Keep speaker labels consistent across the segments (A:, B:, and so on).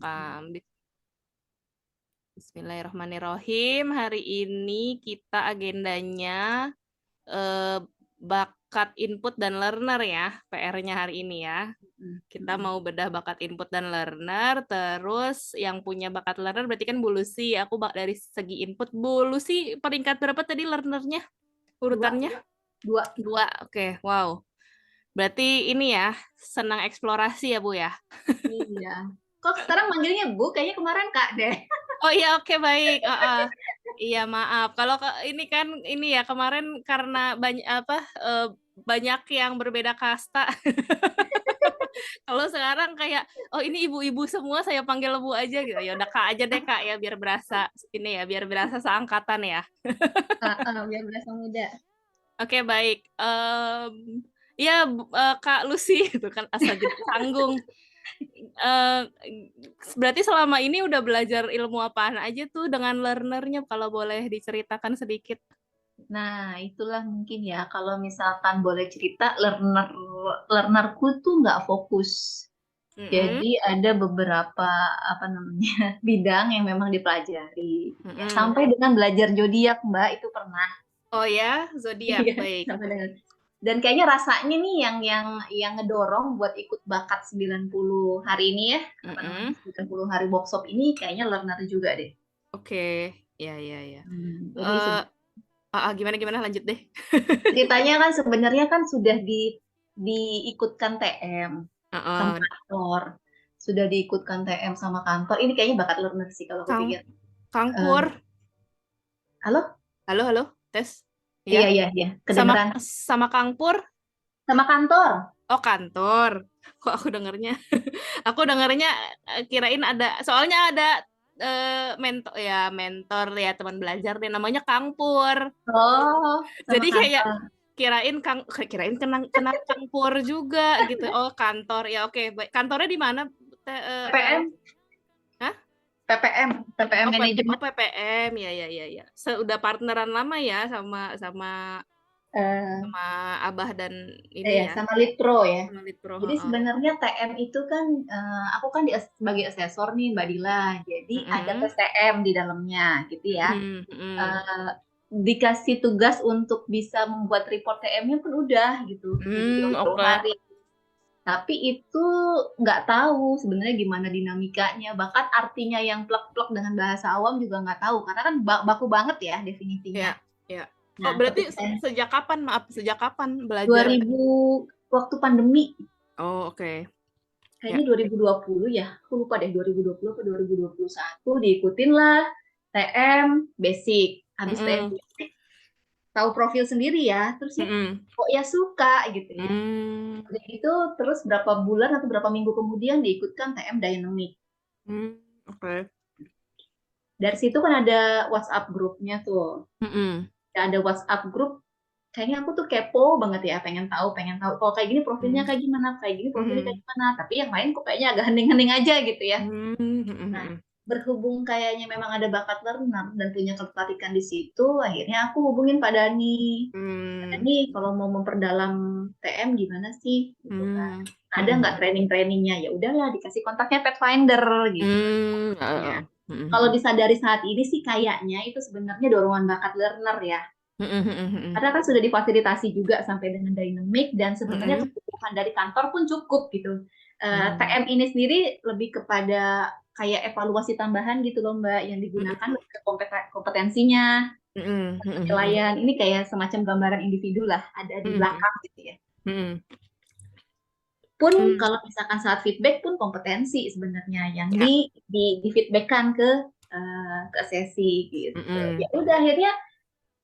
A: direkam. Bismillahirrahmanirrahim. Hari ini kita agendanya bakat input dan learner ya, PR-nya hari ini ya. Kita mau bedah bakat input dan learner, terus yang punya bakat learner berarti kan Bu Lucy. Aku dari segi input, Bu Lucy peringkat berapa tadi learnernya? Urutannya? Dua. Oke, wow. Berarti ini ya, senang eksplorasi ya Bu ya?
B: Iya. Kok sekarang manggilnya Bu? Kayaknya kemarin Kak deh.
A: Oh iya, oke, baik. Iya, maaf. Kalau ini kan ini ya kemarin karena banyak yang berbeda kasta. Kalau sekarang kayak ini ibu-ibu semua saya panggil Bu aja gitu. Ya udah Kak aja deh Kak ya biar berasa ini ya, biar berasa seangkatan ya.
B: Biar berasa muda.
A: Oke, baik. Ya Kak Lucy itu kan asal jadi tanggung. Berarti selama ini udah belajar ilmu apaan aja tuh dengan learnernya kalau boleh diceritakan sedikit.
B: Nah, itulah mungkin ya kalau misalkan boleh cerita learnerku tuh nggak fokus. Jadi ada beberapa bidang yang memang dipelajari. Ya, sampai dengan belajar zodiak Mbak itu pernah.
A: Oh ya, zodiak,
B: Iya,
A: baik.
B: sampai dengan. Dan kayaknya rasanya nih yang ngedorong buat ikut bakat 90 hari ini ya, 90 hari workshop ini kayaknya learner juga deh.
A: Oke, ya.
B: Jadi
A: Gimana lanjut deh.
B: ceritanya kan sebenarnya kan sudah diikutkan TM sama kantor. Sudah diikutkan TM sama kantor. Ini kayaknya bakat learner sih kalau aku pikir.
A: Kang Pur.
B: Halo?
A: Halo, tes.
B: Iya,
A: Sama
B: kedengeran.
A: sama Kang Pur.
B: Sama kantor.
A: Oh, kantor. Kok aku dengernya? Aku dengernya kirain ada, soalnya ada mentor ya teman belajar deh namanya Kang Pur.
B: Oh, sama
A: Jadi kayak
B: kantor.
A: kirain kenal Kang Pur juga gitu. Oh, kantor. Ya oke, baik. Kantornya di mana?
B: PPM.
A: Hah?
B: PPM manajemen.
A: PPM. Ya. Sudah partneran lama ya sama
B: Eh,
A: Abah dan ini ya.
B: sama Litpro ya.
A: Sama Litpro.
B: Jadi sebenarnya TM itu kan, aku kan sebagai asesor nih Mbak Dila, jadi ada tes TM di dalamnya gitu ya. Dikasih tugas untuk bisa membuat report TM-nya pun udah gitu, udah jauh-jauh
A: Oke.
B: hari. Tapi itu nggak tahu sebenarnya gimana dinamikanya, bahkan artinya yang plek-plek dengan bahasa awam juga nggak tahu, karena kan baku banget ya definisinya.
A: Ya. Oh,
B: Nah,
A: berarti
B: ketika
A: sejak kapan belajar?
B: 2000 waktu pandemi.
A: Oh, oke.
B: Kayaknya 2020 ya, aku lupa deh 2020 atau 2021 diikutin lah TM basic. Habis TM basic tahu profil sendiri ya, terus ya kok ya suka gitu ya. Udah gitu terus berapa bulan atau berapa minggu kemudian diikutkan TM dynamic.
A: Oke.
B: Dari situ kan ada WhatsApp grupnya tuh. Ada WhatsApp grup, kayaknya aku tuh kepo banget ya, pengen tahu kalau kayak gini profilnya kayak gimana, kayak gini profilnya kayak gimana, tapi yang lain kok kayaknya agak hening-hening aja gitu ya. Nah, berhubung kayaknya memang ada bakat learner dan punya ketertarikan di situ, akhirnya aku hubungin Pak Dani. Pak Dani, kalau mau memperdalam TM gimana sih gitu kan, ada nggak training-trainingnya? Ya udahlah, dikasih kontaknya Pathfinder gitu. Ya. Kalau disadari saat ini sih kayaknya itu sebenarnya dorongan bakat learner ya. Karena kan sudah difasilitasi juga sampai dengan dynamic dan sebenarnya kebutuhan dari kantor pun cukup gitu. TM ini sendiri lebih kepada kayak evaluasi tambahan gitu loh Mbak, yang digunakan ke kompetensinya, penilaian. Ini kayak semacam gambaran individu lah, ada di belakang gitu ya. Pun kalau misalkan saat feedback pun kompetensi sebenarnya yang di feedbackkan ke sesi gitu. Ya udah akhirnya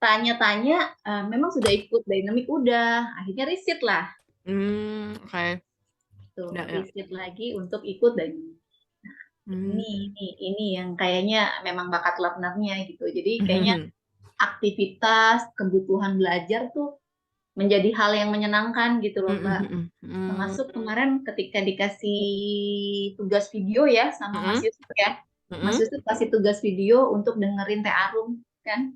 B: tanya-tanya, memang sudah ikut dynamic udah, akhirnya riset lah.
A: Oke.
B: Tuh, riset lagi untuk ikut dynamic. Nah, ini yang kayaknya memang bakat learner-nya gitu. Jadi kayaknya aktivitas, kebutuhan belajar tuh menjadi hal yang menyenangkan gitu loh Mbak. Termasuk kemarin ketika dikasih tugas video ya sama Mas Yusuf ya. Mas Yusuf kasih tugas video untuk dengerin Teh Arum kan.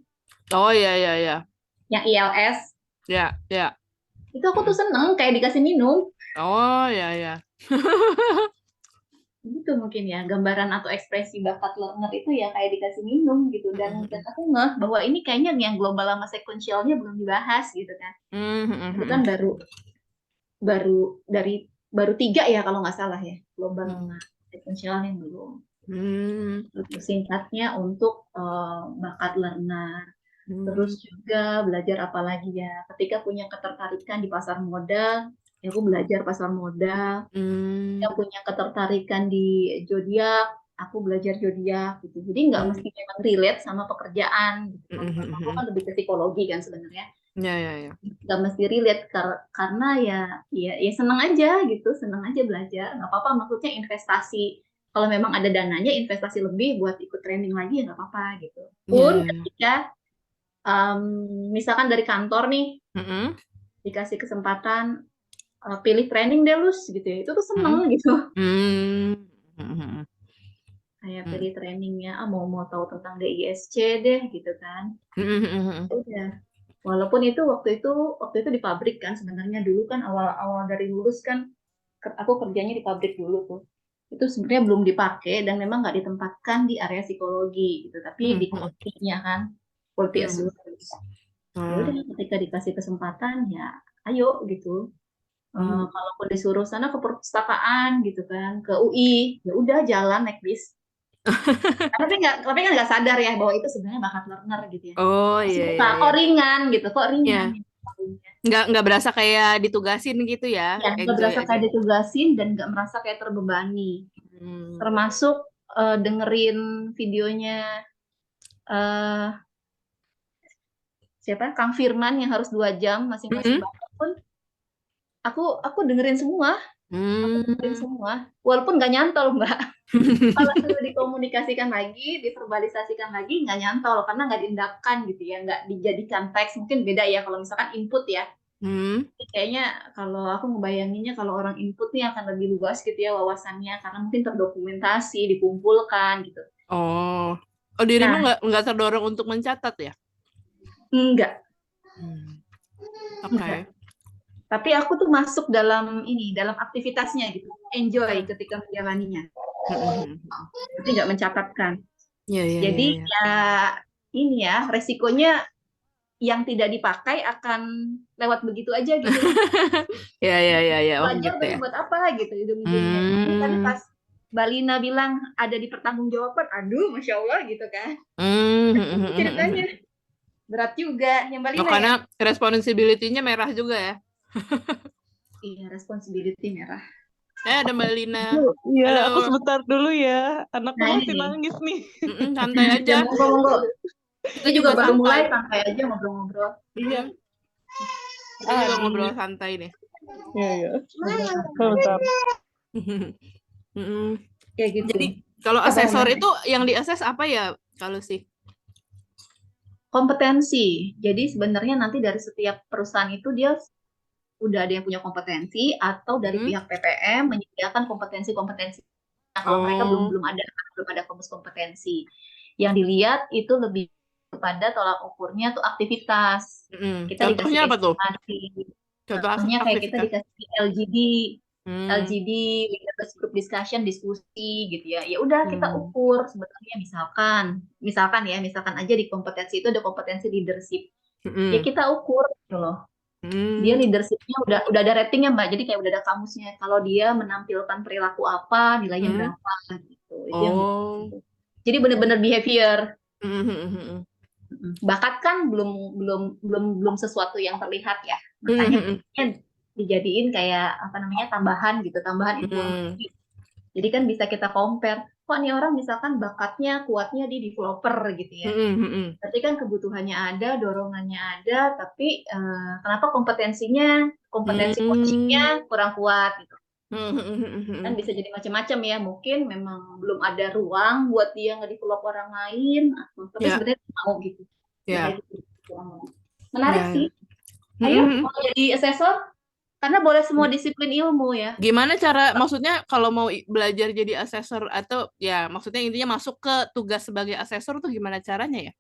A: Oh iya.
B: Yang ILS.
A: Ya.
B: Itu aku tuh seneng kayak dikasih minum.
A: Oh ya.
B: gitu mungkin ya, gambaran atau ekspresi bakat learner itu ya kayak dikasih minum gitu, dan aku ngeh bahwa ini kayaknya yang global sama sekuensialnya belum dibahas gitu kan. Itu kan baru 3 ya kalau nggak salah ya, global sama sekuensialnya belum. Singkatnya untuk bakat learner. Terus juga belajar apa lagi ya, ketika punya ketertarikan di pasar modal, ya aku belajar pasar modal. Yang punya ketertarikan di zodiak, aku belajar zodiak gitu. Jadi nggak mesti memang relate sama pekerjaan gitu. Aku kan lebih ke psikologi kan sebenarnya.
A: Ya.
B: Nggak mesti relate karena ya senang aja gitu, senang aja belajar. Nggak apa-apa, maksudnya investasi. Kalau memang ada dananya, investasi lebih buat ikut training lagi ya nggak apa-apa gitu. Pun ketika misalkan dari kantor nih dikasih kesempatan pilih training deh Lus gitu ya, itu tuh seneng gitu. Kayak pilih trainingnya, mau tahu tentang DISC deh gitu kan. Udah. Walaupun waktu itu di pabrik kan sebenarnya, dulu kan awal-awal dari lulus kan aku kerjanya di pabrik dulu tuh. Itu sebenarnya belum dipakai dan memang nggak ditempatkan di area psikologi gitu, tapi di quality-nya kan, quality assurance. Ya udah, ketika dikasih kesempatan ya ayo gitu. Kalaupun disuruh sana ke perpustakaan gitu kan, ke UI, ya udah jalan naik bis. tapi kan nggak sadar ya bahwa itu sebenarnya bakat learner gitu ya.
A: Oh
B: Suka
A: iya.
B: kok ringan gitu, kok ringan.
A: Nggak berasa kayak ditugasin gitu ya,
B: Ya, nggak
A: enjoy
B: berasa
A: aja.
B: kayak ditugasin dan nggak merasa kayak terbebani. Termasuk dengerin videonya siapa, Kang Firman yang harus 2 jam masing-masing bakat pun aku dengerin semua. Aku dengerin semua, walaupun nggak nyantol Mbak. Kalau sudah dikomunikasikan lagi, diverbalisasikan lagi, nggak nyantol karena nggak diindahkan gitu ya, nggak dijadikan teks. Mungkin beda ya kalau misalkan input ya. Kayaknya kalau aku ngebayanginnya kalau orang input nih akan lebih luas gitu ya wawasannya, karena mungkin terdokumentasi, dikumpulkan gitu.
A: Oh, dirimu nggak terdorong untuk mencatat ya?
B: Enggak.
A: Oke.
B: Tapi aku tuh masuk dalam aktivitasnya gitu, enjoy ketika menjalaninya. Tapi nggak mencatatkan. Jadi ya resikonya yang tidak dipakai akan lewat begitu aja gitu.
A: Ya. Oh
B: Belajar
A: gitu
B: tapi
A: ya.
B: buat apa gitu ujung-ujungnya. Tapi pas Mbak Lina bilang ada di pertanggungjawaban, aduh Masya Allah gitu kan. Ceritanya berat juga yang Mbak Lina
A: karena
B: ya.
A: responsibility-nya merah juga ya.
B: Iya, responsibility merah.
A: Ada Mbak Lina.
C: Iya,
A: Halo.
C: aku sebentar dulu ya. Anakku masih nangis nih.
A: Santai aja.
B: Ya, monggo. Kita juga baru mulai, santai aja ngobrol-ngobrol.
C: Iya.
A: Kita juga ngobrol santai nih.
C: Iya. Sebentar.
B: Kayak gitu.
A: Jadi kalau asesor itu yang diakses apa ya kalau sih?
B: Kompetensi. Jadi sebenarnya nanti dari setiap perusahaan itu dia udah ada yang punya kompetensi, atau dari pihak PPM menyediakan kompetensi-kompetensi. Nah, kalau mereka belum ada kamus kompetensi. Yang dilihat itu lebih kepada tolak ukurnya tuh aktivitas. Kita
A: Contohnya apa tuh?
B: Contohnya kayak kita dikasih LGD, leaders group discussion, diskusi gitu ya. Ya udah kita ukur sebenarnya, misalkan aja di kompetensi itu ada kompetensi leadership. Ya kita ukur gitu loh. Dia leadershipnya udah ada ratingnya Mbak, jadi kayak udah ada kamusnya. Kalau dia menampilkan perilaku apa, nilainya berapa gitu. Itu yang gitu. Jadi benar-benar behavior. Bakat kan belum sesuatu yang terlihat ya, makanya dijadiin kayak tambahan informasi. Jadi kan bisa kita compare, kok nih orang misalkan bakatnya kuatnya di developer gitu ya. Berarti kan kebutuhannya ada, dorongannya ada, tapi kenapa kompetensi coachingnya kurang kuat gitu. Kan bisa jadi macam-macam ya, mungkin memang belum ada ruang buat dia nge-develop orang lain, tapi sebenarnya mau gitu. Menarik sih. Ayo mau jadi asesor, karena boleh semua disiplin ilmu ya.
A: Gimana maksudnya kalau mau belajar jadi asesor, atau ya maksudnya intinya masuk ke tugas sebagai asesor tuh gimana caranya ya?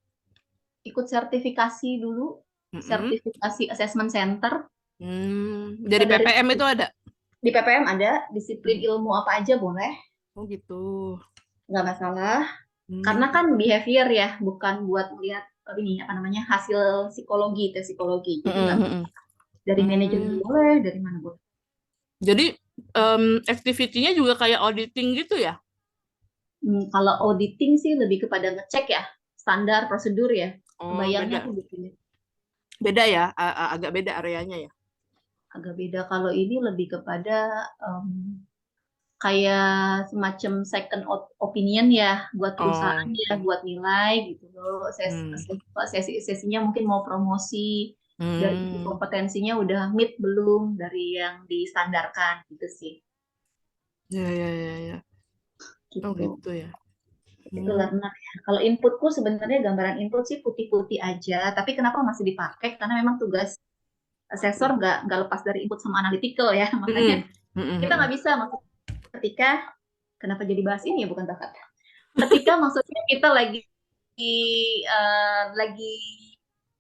B: Ikut sertifikasi dulu, sertifikasi assessment center.
A: Dari PPM itu ada?
B: Di PPM ada, disiplin ilmu apa aja boleh.
A: Oh gitu.
B: Nggak masalah. Karena kan behavior ya, bukan buat melihat ini apa namanya hasil psikologi, tes psikologi. Jadi nggak dari manajemen boleh, dari mana boleh.
A: Jadi activity-nya juga kayak auditing gitu ya?
B: Kalau auditing sih lebih kepada ngecek ya, standar prosedur ya.
A: Oh
B: Kebayangnya
A: beda.
B: tuh gitu.
A: Beda ya, agak beda areanya ya.
B: Agak beda. Kalau ini lebih kepada kayak semacam second opinion ya buat perusahaan
A: Oh.
B: ya, buat nilai gitu loh. Sesinya mungkin mau promosi dari segi kompetensinya udah meet belum dari yang distandarkan gitu sih.
A: Ya. Oh
B: Gitu.
A: gitu ya.
B: Itu learner ya. Kalau inputku sebenarnya gambaran input sih putih-putih aja. Tapi kenapa masih dipakai? Karena memang tugas asesor nggak lepas dari input sama analytical ya. Makanya kita nggak bisa maksudnya ketika kenapa jadi bahas ini ya bukan bakat. Ketika maksudnya kita lagi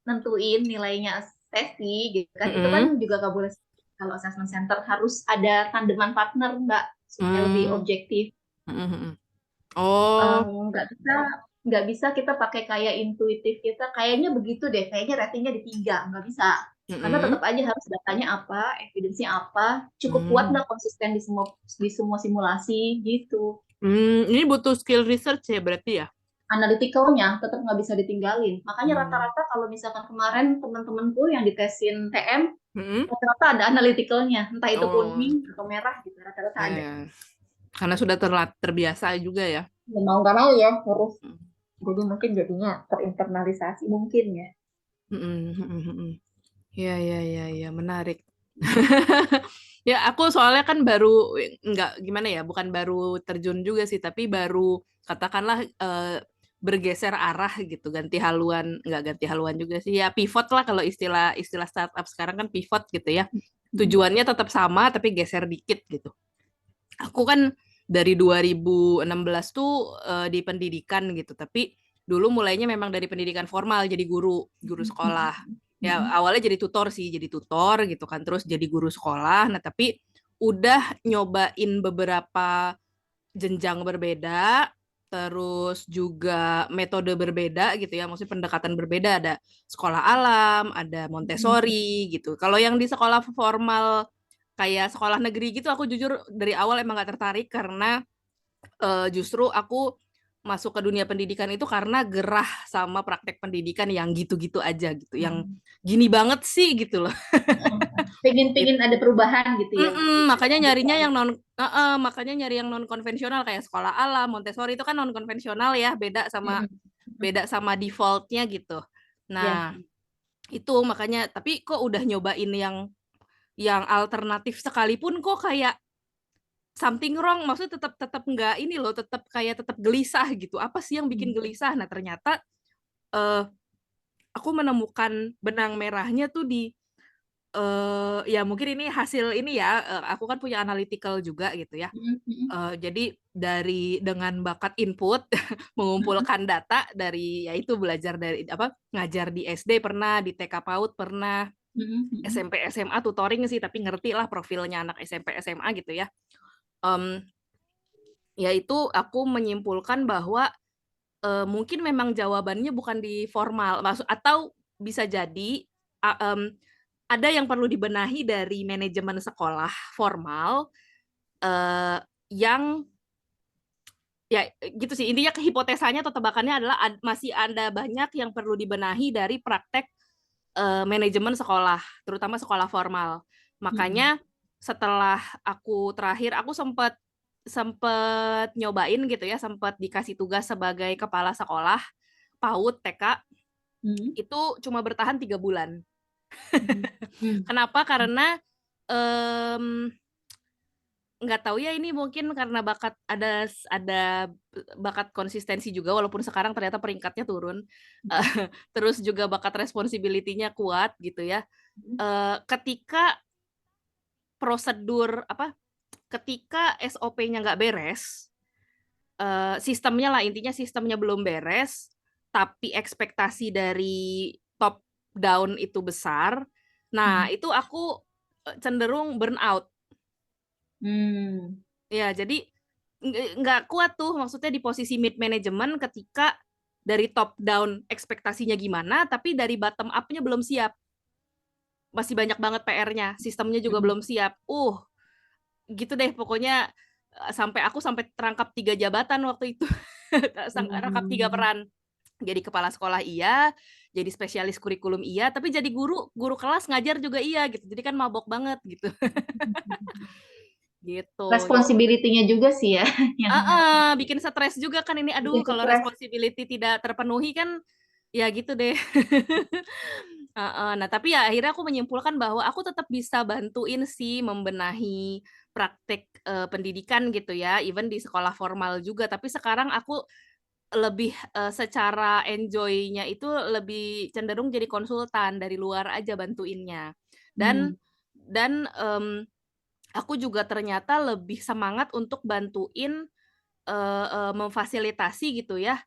B: nentuin nilainya sesi gitu kan, itu kan juga nggak boleh kalau assessment center harus ada tandeman partner Mbak supaya lebih objektif.
A: Oh.
B: Nggak bisa kita pakai kayak intuitif kita kayaknya begitu deh, kayaknya ratingnya di 3, nggak bisa. Karena tetap aja harus datanya apa, evidence-nya apa, cukup kuat nggak konsisten di semua simulasi gitu.
A: Ini butuh skill research ya berarti ya?
B: Analytical-nya tetap nggak bisa ditinggalin. Makanya rata-rata kalau misalkan kemarin teman-temanku yang ditesin TM, rata-rata ada analytical-nya, entah itu kuning atau merah gitu, rata-rata ada.
A: Karena sudah terbiasa juga ya.
B: Ya, mau nggak mau ya harus. Jadi mungkin jadinya terinternalisasi mungkin ya.
A: Ya, menarik. Ya, aku soalnya kan baru nggak gimana ya, bukan baru terjun juga sih, tapi baru katakanlah bergeser arah gitu, ganti haluan, nggak ganti haluan juga sih, ya pivot lah kalau istilah startup sekarang kan pivot gitu ya. Tujuannya tetap sama tapi geser dikit gitu. Aku kan dari 2016 tuh di pendidikan gitu, tapi dulu mulainya memang dari pendidikan formal jadi guru sekolah. Ya awalnya jadi tutor gitu kan, terus jadi guru sekolah. Nah, tapi udah nyobain beberapa jenjang berbeda, terus juga metode berbeda gitu ya, maksudnya pendekatan berbeda, ada sekolah alam, ada Montessori gitu. Kalau yang di sekolah formal kayak sekolah negeri gitu, aku jujur dari awal emang gak tertarik karena justru aku masuk ke dunia pendidikan itu karena gerah sama praktek pendidikan yang gitu-gitu aja gitu, yang gini banget sih gitu loh.
B: Pengen ada perubahan gitu ya.
A: Makanya nyarinya yang makanya nyari yang non konvensional kayak sekolah alam, Montessori itu kan non konvensional ya, beda sama defaultnya gitu. Nah, itu makanya, tapi kok udah nyobain yang alternatif sekalipun kok kayak something wrong, maksudnya tetap nggak ini loh, tetap gelisah gitu. Apa sih yang bikin gelisah? Nah, ternyata aku menemukan benang merahnya tuh di ya mungkin ini hasil ini ya, aku kan punya analytical juga gitu ya. Jadi dengan bakat input mengumpulkan data dari yaitu belajar dari ngajar di SD pernah, di TK PAUD pernah, SMP SMA tutoring sih, tapi ngerti lah profilnya anak SMP SMA gitu ya. Yaitu aku menyimpulkan bahwa mungkin memang jawabannya bukan di formal, atau bisa jadi ada yang perlu dibenahi dari manajemen sekolah formal yang ya gitu sih, intinya hipotesanya atau tebakannya adalah masih ada banyak yang perlu dibenahi dari praktek manajemen sekolah, terutama sekolah formal. Makanya setelah aku sempat nyobain gitu ya, sempat dikasih tugas sebagai kepala sekolah PAUD TK, itu cuma bertahan 3 bulan. Kenapa? Karena nggak tahu ya, ini mungkin karena ada bakat konsistensi juga, walaupun sekarang ternyata peringkatnya turun. Terus juga bakat responsibility-nya kuat gitu ya. Ketika ketika SOP-nya nggak beres, sistemnya lah, intinya sistemnya belum beres, tapi ekspektasi dari top down itu besar. Nah, itu aku cenderung burn out. Ya, jadi nggak kuat tuh, maksudnya di posisi mid management ketika dari top down ekspektasinya gimana, tapi dari bottom up-nya belum siap. Masih banyak banget PR-nya, sistemnya juga belum siap. Gitu deh pokoknya, sampai terangkap 3 jabatan waktu itu. Rangkap 3 peran. Jadi kepala sekolah iya, jadi spesialis kurikulum iya, tapi jadi guru kelas ngajar juga iya gitu. Jadi kan mabok banget gitu. Gitu.
B: Responsibility-nya juga sih ya yang
A: Bikin stres juga kan ini. Aduh,
B: bikin
A: kalau
B: stres.
A: responsibility tidak terpenuhi kan ya gitu deh. Nah tapi ya akhirnya aku menyimpulkan bahwa aku tetap bisa bantuin sih membenahi praktek, pendidikan gitu ya, even di sekolah formal juga. Tapi sekarang aku lebih, secara enjoy-nya itu lebih cenderung jadi konsultan, dari luar aja bantuinnya. Dan
B: Hmm.
A: dan, aku juga ternyata lebih semangat untuk bantuin, memfasilitasi gitu ya,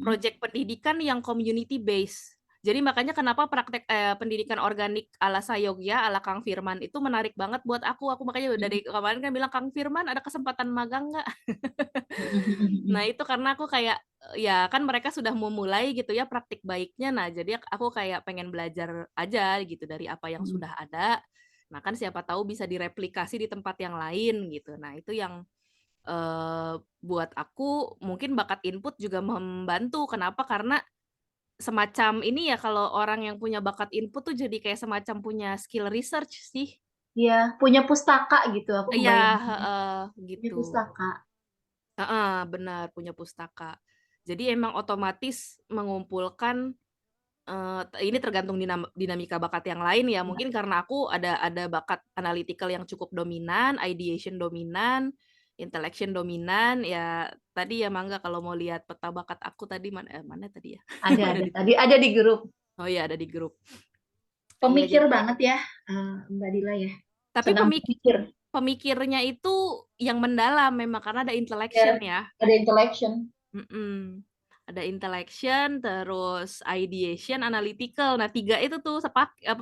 A: project pendidikan yang community base. Jadi makanya kenapa praktek pendidikan organik ala Sayogya, ala Kang Firman itu menarik banget buat aku. Aku makanya dari kemarin kan bilang, "Kang Firman ada kesempatan magang nggak?" Nah itu karena aku kayak, ya kan mereka sudah memulai gitu ya praktik baiknya, nah jadi aku kayak pengen belajar aja gitu dari apa yang sudah ada. Nah kan siapa tahu bisa direplikasi di tempat yang lain gitu. Nah itu yang buat aku mungkin bakat input juga membantu. Kenapa? Karena semacam ini ya, kalau orang yang punya bakat input tuh jadi kayak semacam punya skill research sih.
B: Iya, punya pustaka gitu, aku
A: Iya,
B: ngebayanginnya. Punya
A: gitu.
B: pustaka.
A: Benar, punya pustaka. Jadi emang otomatis mengumpulkan, ini tergantung dinamika bakat yang lain ya. Mungkin karena aku ada bakat analytical yang cukup dominan, ideation dominan, intellection dominan, ya tadi ya Mangga kalau mau lihat peta bakat aku tadi mana tadi ya?
B: Ada,
A: Mana di
B: tadi ada di grup.
A: Oh iya ada di grup. Iya
B: Pemikir
A: jadi
B: banget ya, Mbak Dila ya.
A: tapi
B: Senang berpikir.
A: pemikirnya itu yang mendalam memang karena ada intellection
B: Ya,
A: ya.
B: ada intellection.
A: Ada intellection, terus ideation, analytical. Nah 3 itu tuh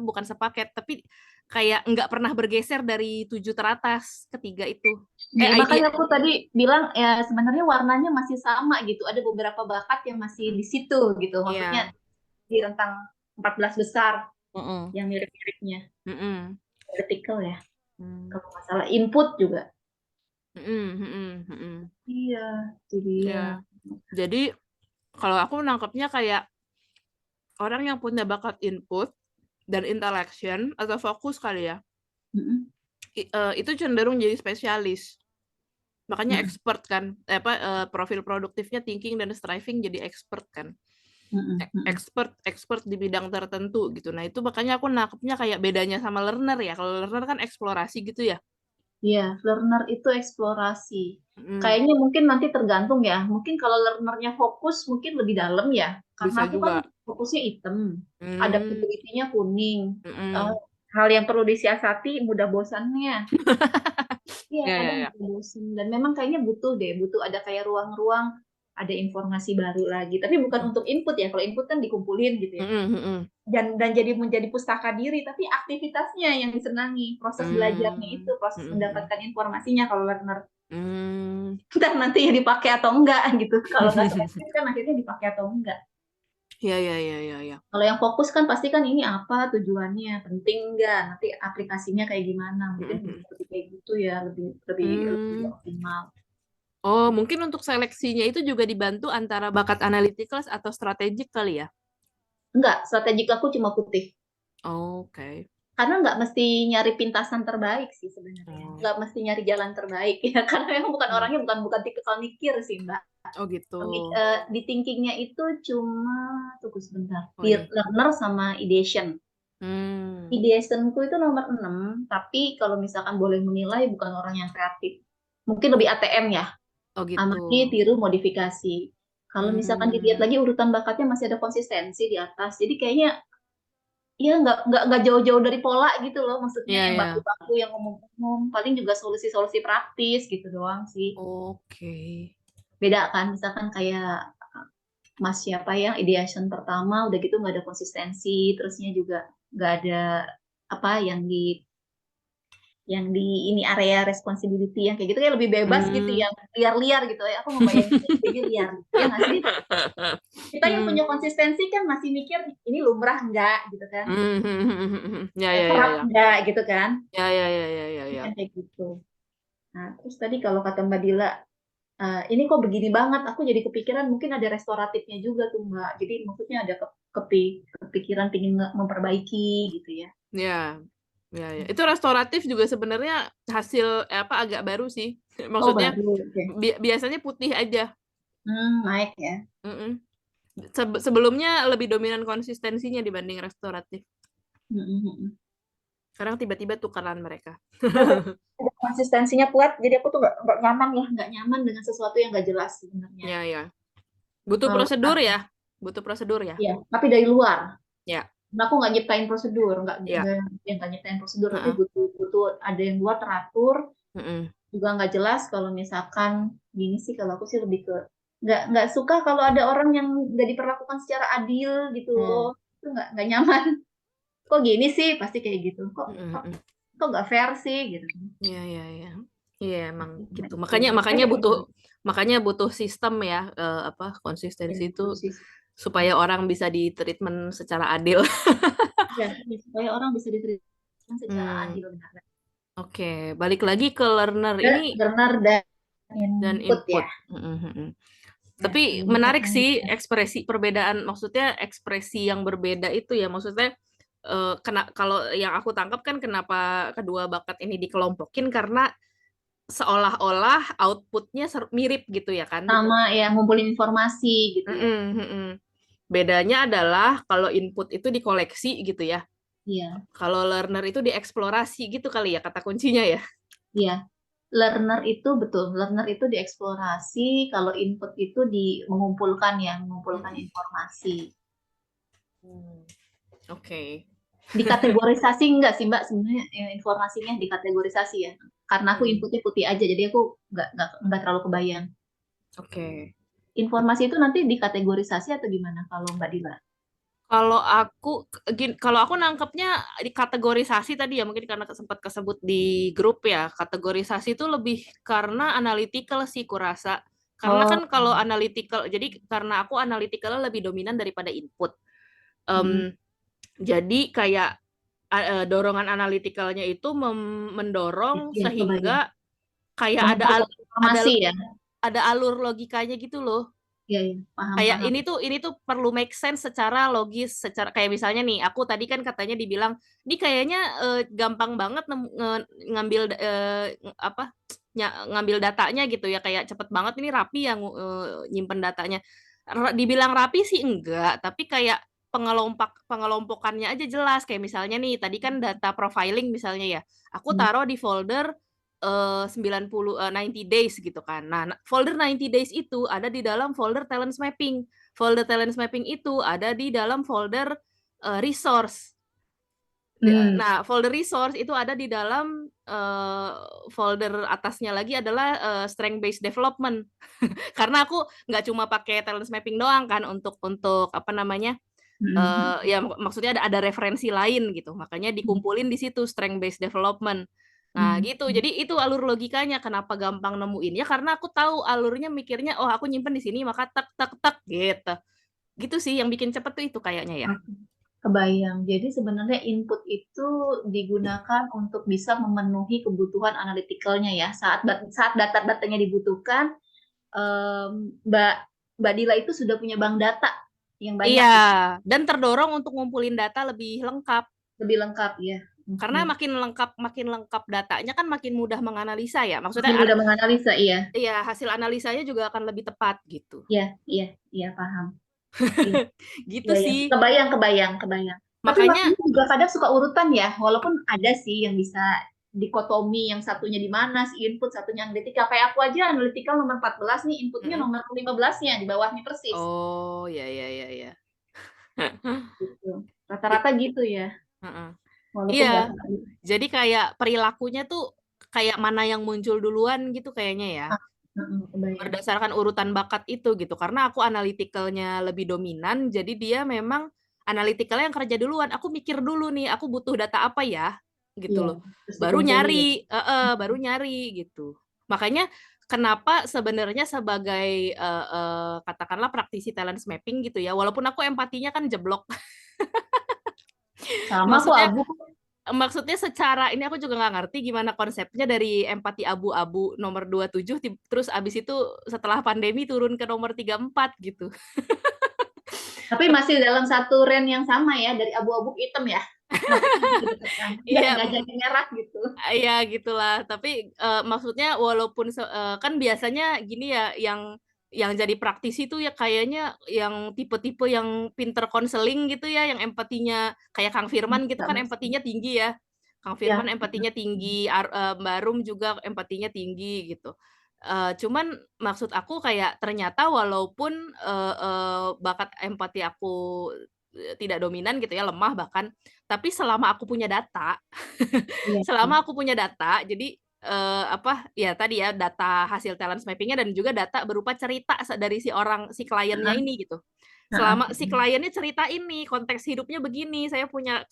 A: bukan sepaket, tapi kayak nggak pernah bergeser dari 7 teratas, ke-3 itu.
B: Ya, makanya aku tadi bilang ya sebenarnya warnanya masih sama gitu. Ada beberapa bakat yang masih di situ gitu. Maksudnya
A: Iya.
B: di rentang 14 besar
A: Mhm.
B: yang mirip-miripnya.
A: Mhm.
B: Vertical ya.
A: Mmm.
B: Kalau masalah input juga.
A: Mhm.
B: Iya, itu dia.
A: Iya. Jadi kalau aku nangkepnya kayak orang yang punya bakat input dan intellection atau fokus kali ya,
B: Mm-mm.
A: itu cenderung jadi spesialis. Makanya
B: Mm-mm.
A: expert kan, profil produktifnya thinking dan striving jadi expert kan.
B: Mm-mm. Mm-mm.
A: Expert di bidang tertentu gitu. Nah, itu makanya aku nangkepnya kayak bedanya sama learner ya. Kalau learner kan eksplorasi gitu ya.
B: Iya, learner itu eksplorasi.
A: Mhm,
B: Kayaknya mungkin nanti tergantung ya. Mungkin kalau learnernya fokus mungkin lebih dalam ya. Karena
A: bisa
B: aku kan
A: juga.
B: fokusnya hitam.
A: Mmm,
B: Adaptability-nya kuning. Eh,
A: mhm.
B: hal yang perlu disiasati mudah bosannya. Iya,
A: Ya ya
B: kadang
A: ya.
B: mudah bosan. Dan memang kayaknya butuh deh. Butuh ada kayak ruang-ruang. Ada informasi baru lagi. Tapi bukan
A: Mhm,
B: untuk input ya. Kalau input kan dikumpulin gitu ya.
A: mhm mhm.
B: Dan jadi menjadi pustaka diri, tapi aktivitasnya yang disenangi, proses belajarnya itu,
A: Mmm,
B: proses
A: mhm mhm.
B: mendapatkan informasinya kalau learner.
A: Mmm.
B: Entah nantinya dipakai atau enggak gitu. Kalau nggak selektif kan akhirnya dipakai atau enggak.
A: Ya ya ya ya ya.
B: Kalau yang fokus kan pasti kan ini apa tujuannya, penting enggak, nanti aplikasinya kayak gimana.
A: Mhm
B: Mungkin
A: mhm.
B: lebih kayak gitu ya, lebih
A: Mmm.
B: optimal.
A: Oh, mungkin untuk seleksinya itu juga dibantu antara bakat analytical atau strategik kali ya?
B: Enggak, strategik aku cuma putih.
A: Oke.
B: Karena nggak mesti nyari pintasan terbaik sih sebenarnya.
A: Oh.
B: Nggak mesti nyari jalan terbaik ya. Karena memang bukan
A: Mmm.
B: orangnya bukan tipikal mikir sih Mbak.
A: Oh gitu.
B: Di thinkingnya itu cuma tunggu sebentar.
A: Oh
B: Di
A: ini.
B: learner sama ideation.
A: Mmm.
B: Ideationku itu nomor 6, tapi kalau misalkan boleh menilai bukan orang yang kreatif. Mungkin lebih ATM ya.
A: Oh gitu.
B: Amati, tiru, modifikasi. Kalau misalkan dilihat
A: Mmm.
B: lagi urutan bakatnya masih ada konsistensi di atas. Jadi kayaknya ya nggak jauh-jauh dari pola gitu loh. Maksudnya
A: Iya
B: yang
A: ya.
B: baku-baku, yang umum-umum. Paling juga solusi-solusi praktis gitu doang sih.
A: Oke.
B: Beda kan, misalkan kayak Mas siapa yang ideation pertama udah gitu nggak ada konsistensi, terusnya juga nggak ada apa yang di ini area responsibility yang kayak gitu kayak lebih bebas gitu, yang liar-liar gitu ya. Aku ngebayangin jadi liar gitu ya nggak sih? Kita yang punya konsistensi kan masih mikir ini lumrah enggak gitu kan?
A: Ya ya ya
B: Kerap
A: ya.
B: enggak gitu kan?
A: Ya ya ya ya ya ya.
B: Kan kayak gitu. Nah, terus tadi kalau kata Mbak Dila, ini kok begini banget, aku jadi kepikiran mungkin ada restoratifnya juga tuh Mbak. Jadi maksudnya ada kepikiran pingin memperbaiki gitu ya.
A: Ya. Ya, ya. Itu restoratif juga sebenarnya hasil apa agak baru sih.
B: Oh,
A: Maksudnya
B: baru. Okay.
A: biasanya putih aja.
B: Naik ya.
A: Sebelumnya lebih dominan konsistensinya dibanding restoratif. Sekarang tiba-tiba tukaran mereka.
B: Konsistensinya kuat, jadi aku tuh nggak nyaman dengan sesuatu yang nggak jelas sebenarnya.
A: Ya, ya. Butuh prosedur ya, butuh prosedur ya.
B: Iya, tapi dari luar.
A: Ya.
B: Nah, aku nggak nyiptain prosedur, nggak nyiptain prosedur, tapi butuh ada yang luar teratur. Juga nggak jelas kalau misalkan gini sih, kalau aku sih lebih ke nggak suka kalau ada orang yang nggak diperlakukan secara adil gitu loh. Itu nggak nyaman. Kok gini sih, pasti kayak gitu. Kok nggak fair sih gitu.
A: Iya, iya, iya. Iya, emang gitu. Makanya butuh sistem ya, konsistensi itu supaya orang bisa di-treatment secara adil.
B: Ya, supaya orang bisa di-treatment secara adil.
A: Oke, balik lagi ke learner ini.
B: Learner dan input ya.
A: Tapi menarik sih ekspresi perbedaan, maksudnya ekspresi yang berbeda itu ya, maksudnya kalau yang aku tangkap kan kenapa kedua bakat ini dikelompokin karena seolah-olah outputnya mirip gitu ya kan?
B: Sama ya, ngumpulin informasi gitu ya.
A: Bedanya adalah kalau input itu dikoleksi gitu ya.
B: Iya.
A: Kalau learner itu dieksplorasi gitu kali ya kata kuncinya ya.
B: Iya. Learner itu betul, learner itu dieksplorasi, kalau input itu mengumpulkan informasi.
A: Oke.
B: Dikategorisasi enggak sih Mbak sebenarnya informasinya dikategorisasi ya? Karena aku inputnya putih aja, jadi aku nggak terlalu kebayang.
A: Oke.
B: Informasi itu nanti dikategorisasi atau gimana kalau Mbak Dila?
A: Kalau aku nangkepnya dikategorisasi tadi ya, mungkin karena sempat kesebut di grup ya, kategorisasi itu lebih karena analytical sih kurasa. Karena kan kalau analytical, jadi karena aku analyticalnya lebih dominan daripada input. Jadi kayak dorongan analyticalnya itu mendorong sehingga kayak ada alur logikanya gitu loh.
B: Iya, paham.
A: Kayak ini tuh perlu make sense secara logis, secara kayak misalnya nih, aku tadi kan katanya dibilang, "Ini kayaknya gampang banget ngambil ngambil datanya gitu ya, kayak cepet banget ini rapi yang nyimpen datanya." Dibilang rapi sih enggak, tapi kayak pengelompokannya aja jelas. Kayak misalnya nih, tadi kan data profiling misalnya ya, aku taruh di folder 90 days gitu kan. Nah, folder 90 days itu ada di dalam folder talent mapping. Folder talent mapping itu ada di dalam folder resource. Nah, folder resource itu ada di dalam folder atasnya lagi adalah strength based development. Karena aku nggak cuma pakai talent mapping doang kan untuk apa namanya? Ya maksudnya ada referensi lain gitu. Makanya dikumpulin di situ strength based development. Nah gitu, jadi itu alur logikanya kenapa gampang nemuin ya karena aku tahu alurnya mikirnya oh aku nyimpen di sini maka tak gitu. Gitu sih yang bikin cepet tuh itu kayaknya ya.
B: Kebayang. Jadi sebenarnya input itu digunakan untuk bisa memenuhi kebutuhan analyticalnya ya. Saat data-datanya dibutuhkan, Mbak Dila itu sudah punya bank data yang banyak.
A: Iya, dan terdorong untuk ngumpulin data lebih lengkap.
B: Lebih lengkap ya.
A: Karena makin lengkap datanya kan makin mudah menganalisa ya. Maksudnya
B: makin mudah menganalisa, iya.
A: Iya, hasil analisanya juga akan lebih tepat gitu.
B: Iya, paham.
A: Gitu sih.
B: Kebayang.
A: Makanya
B: tapi juga kadang suka urutan ya, walaupun ada sih yang bisa dikotomi, yang satunya di mana si input, satunya analytical. Kayak aku aja analytical nomor 14 nih, inputnya nomor 15-nya di bawahnya persis.
A: Oh, ya.
B: Gitu. Rata-rata gitu ya.
A: Iya. Jadi kayak perilakunya tuh kayak mana yang muncul duluan gitu kayaknya ya. Berdasarkan urutan bakat itu gitu. Karena aku analytical-nya lebih dominan, jadi dia memang analytical yang kerja duluan. Aku mikir dulu nih, aku butuh data apa ya? gitu
B: Iya,
A: loh.
B: terus
A: Baru
B: dikumpulin.
A: nyari, baru nyari gitu. Makanya kenapa sebenarnya sebagai katakanlah praktisi talent mapping gitu ya, walaupun aku empatinya kan jeblok.
B: Sama aku
A: Maksudnya
B: abu.
A: maksudnya secara ini aku juga nggak ngerti gimana konsepnya dari empati abu-abu nomor 27 terus abis itu setelah pandemi turun ke nomor 34 gitu.
B: Tapi masih dalam satu range yang sama ya, dari abu-abu ke hitam ya. Masih didekatkan.
A: Iya,
B: Nggak jadi merah gitu.
A: ya gitulah. Tapi maksudnya walaupun kan biasanya gini ya, yang jadi praktisi tuh ya kayaknya yang tipe-tipe yang pinter konseling gitu ya, yang empatinya kayak Kang Firman gitu
B: Nggak
A: kan
B: mesti.
A: empatinya tinggi ya. Kang Firman
B: Ya.
A: empatinya tinggi, Mbak Rum juga empatinya tinggi gitu. Cuman maksud aku kayak ternyata walaupun bakat empati aku tidak dominan gitu ya, lemah bahkan, tapi selama aku punya data,
B: Iya.
A: selama aku punya data, jadi apa ya tadi ya data hasil talent mapping-nya dan juga data berupa cerita dari si kliennya
B: Heeh,
A: ini gitu.
B: heeh.
A: Selama si kliennya cerita ini konteks hidupnya begini, saya punya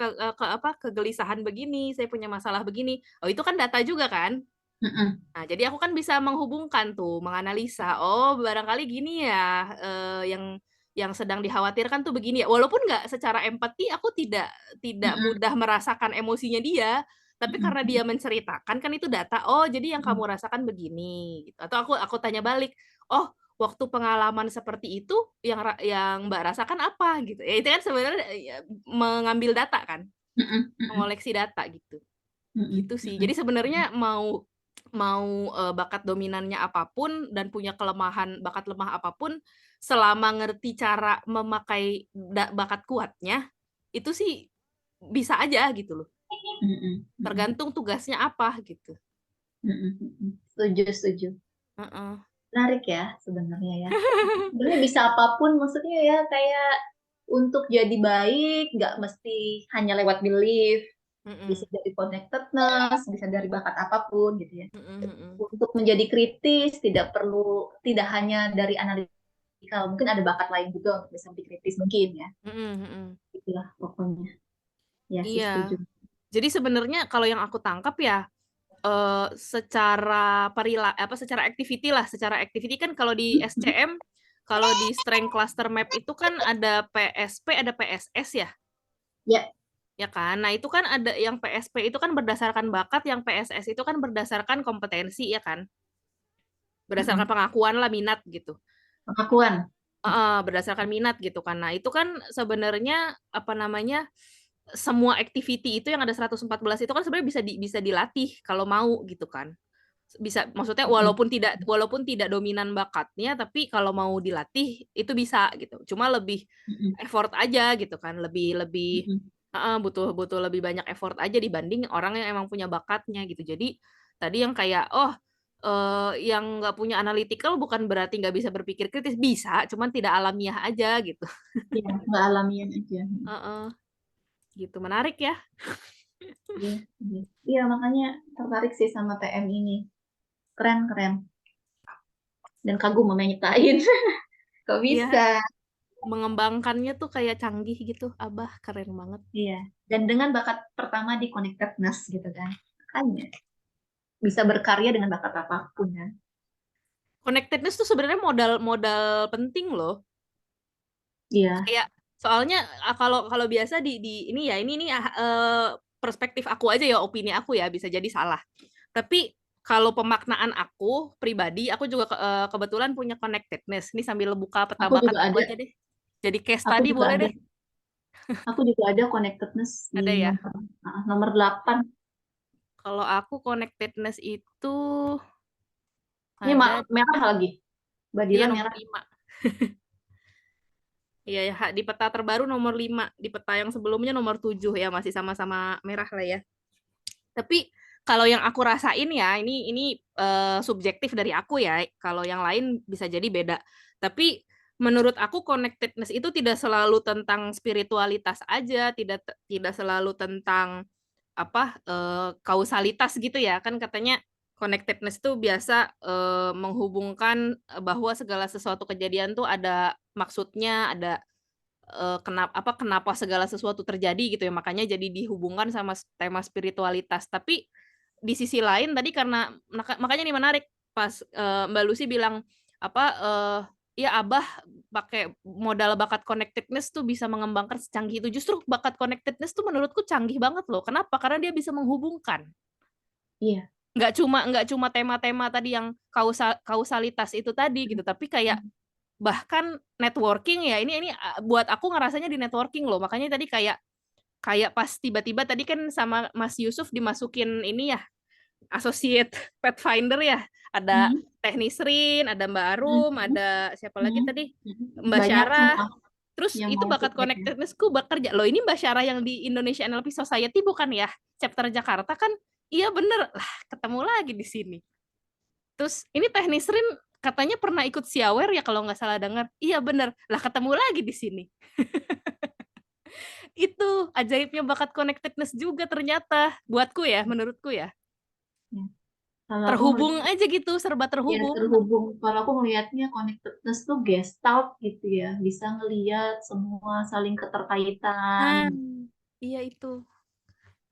A: kegelisahan begini, saya punya masalah begini. Oh itu kan data juga kan?
B: Heeh.
A: Nah, jadi aku kan bisa menghubungkan tuh, menganalisa, oh barangkali gini ya, yang sedang dikhawatirkan tuh begini ya. Walaupun nggak secara empati aku tidak
B: Heeh.
A: mudah merasakan emosinya dia, tapi karena dia menceritakan kan itu data, oh jadi yang kamu rasakan begini, gitu. Atau aku tanya balik, oh waktu pengalaman seperti itu yang Mbak rasakan apa gitu. Ya itu kan sebenarnya mengambil data kan,
B: Heeh. Heeh.
A: mengoleksi data gitu.
B: Heeh.
A: Gitu sih.
B: Heeh.
A: Jadi sebenarnya mau mau, bakat dominannya apapun dan punya kelemahan bakat lemah apapun, selama ngerti cara memakai bakat kuatnya, itu sih bisa aja gitu loh.
B: Heeh. Heeh.
A: Tergantung tugasnya apa gitu.
B: Heeh. Heeh. Setuju, setuju.
A: Heeh.
B: Menarik ya sebenarnya ya. Sebenarnya bisa apapun maksudnya ya, kayak untuk jadi baik nggak mesti hanya lewat belief, bisa
A: Mhm.
B: dari connectedness, bisa dari bakat apapun gitu ya.
A: Mhm mhm.
B: Untuk menjadi kritis tidak hanya dari analytical, mungkin ada bakat lain juga untuk bisa lebih kritis mungkin ya.
A: Mhm mhm.
B: Itulah pokoknya. Ya sih setuju.
A: Iya. Jadi sebenarnya kalau yang aku tangkap ya, secara activity lah, secara activity kan kalau di SCM, kalau di Strength Cluster Map itu kan ada PSP, ada PSS ya?
B: Ya.
A: Ya kan? Nah, itu kan ada yang PSP itu kan berdasarkan bakat, yang PSS itu kan berdasarkan kompetensi ya kan? Berdasarkan
B: Mm-mm.
A: pengakuan lah, minat gitu.
B: Pengakuan.
A: Heeh, berdasarkan minat gitu kan. Nah, itu kan sebenarnya apa namanya, semua activity itu yang ada 114 itu kan sebenarnya bisa dilatih kalau mau gitu kan. Bisa maksudnya
B: Mm-mm.
A: walaupun tidak dominan bakatnya, tapi kalau mau dilatih itu bisa gitu. Cuma lebih
B: Mm-mm.
A: effort aja gitu kan, lebih lebih
B: Mm-mm.
A: heeh, butuh butuh lebih banyak effort aja dibanding orang yang emang punya bakatnya gitu. Jadi tadi yang kayak, oh, yang nggak punya analytical bukan berarti nggak bisa berpikir kritis, bisa, cuman tidak alamiah aja gitu.
B: Ya, nggak alamiah aja.
A: Heeh, gitu. Menarik ya.
B: Iya, iya. Iya, makanya tertarik sih sama TM ini. Keren, keren. Dan kagum sama yang nyiptain. Kok
A: Iya,
B: bisa?
A: mengembangkannya tuh kayak canggih gitu, Abah, keren banget.
B: Iya. Dan dengan bakat pertama di connectedness gitu kan. Makanya bisa berkarya dengan bakat apapun kan.
A: Connectedness tuh sebenarnya modal modal penting loh.
B: Iya.
A: Kayak soalnya kalau kalau biasa di ini ya ini perspektif aku aja ya, opini aku ya, bisa jadi salah. Tapi kalau pemaknaan aku pribadi, aku juga kebetulan punya connectedness. Ini sambil buka peta
B: Aku
A: bakat
B: juga
A: aku
B: ada.
A: aja deh. Jadi case
B: Aku
A: tadi
B: juga
A: boleh
B: ada.
A: deh.
B: Aku juga ada connectedness di
A: Ada ya.
B: nomor 8.
A: Kalau aku connectedness itu
B: Ini
A: ada
B: merah lagi.
A: dia
B: Badira
A: nomor
B: merah.
A: 5. Iya ya, di peta terbaru nomor 5, di peta yang sebelumnya nomor 7 ya, masih sama-sama merah lah ya. Tapi kalau yang aku rasain ya, ini subjektif dari aku ya, kalau yang lain bisa jadi beda. Tapi menurut aku connectedness itu tidak selalu tentang spiritualitas aja, tidak selalu tentang apa, kausalitas gitu ya. Kan katanya connectedness itu biasa, menghubungkan, bahwa segala sesuatu kejadian tuh ada maksudnya, ada kenapa segala sesuatu terjadi gitu ya, makanya jadi dihubungkan sama tema spiritualitas. Tapi di sisi lain tadi karena makanya nih menarik pas, Mbak Lucy bilang "Ya Abah pakai modal bakat connectedness tuh bisa mengembangkan secanggih itu." Justru bakat connectedness tuh menurutku canggih banget loh. Kenapa? Karena dia bisa menghubungkan.
B: Iya.
A: Nggak cuma tema-tema tadi yang kausalitas itu tadi gitu, tapi kayak bahkan networking ya, ini buat aku ngerasanya di networking loh. Makanya tadi kayak kayak pas tiba-tiba tadi kan sama Mas Yusuf dimasukin ini ya, associate pathfinder ya. Ada
B: Mhm.
A: Teh Nisrin, ada Mbak Arum,
B: Mhm.
A: ada siapa lagi
B: Mhm.
A: tadi,
B: Mhm.
A: Mbak
B: Banyak
A: Syarah.
B: semua
A: Terus
B: yang
A: itu
B: mau
A: bakat
B: feedback ya.
A: connectedness-ku bekerja. Loh ini Mbak Syarah yang di Indonesia NLP Society bukan ya? Chapter Jakarta kan? Iya bener, lah ketemu lagi di sini. Terus ini Teh Nisrin katanya pernah ikut Siawer ya kalau nggak salah dengar. Iya bener, lah ketemu lagi di sini. Itu ajaibnya bakat connectedness juga ternyata, buatku ya, menurutku ya.
B: Ya. Kalau aku
A: Terhubung
B: ngeliat
A: aja gitu, serba
B: ya
A: terhubung.
B: terhubung. Kalau aku ngelihatnya connectedness tuh gestalt gitu ya, bisa ngelihat semua saling keterkaitan.
A: Nah, iya itu.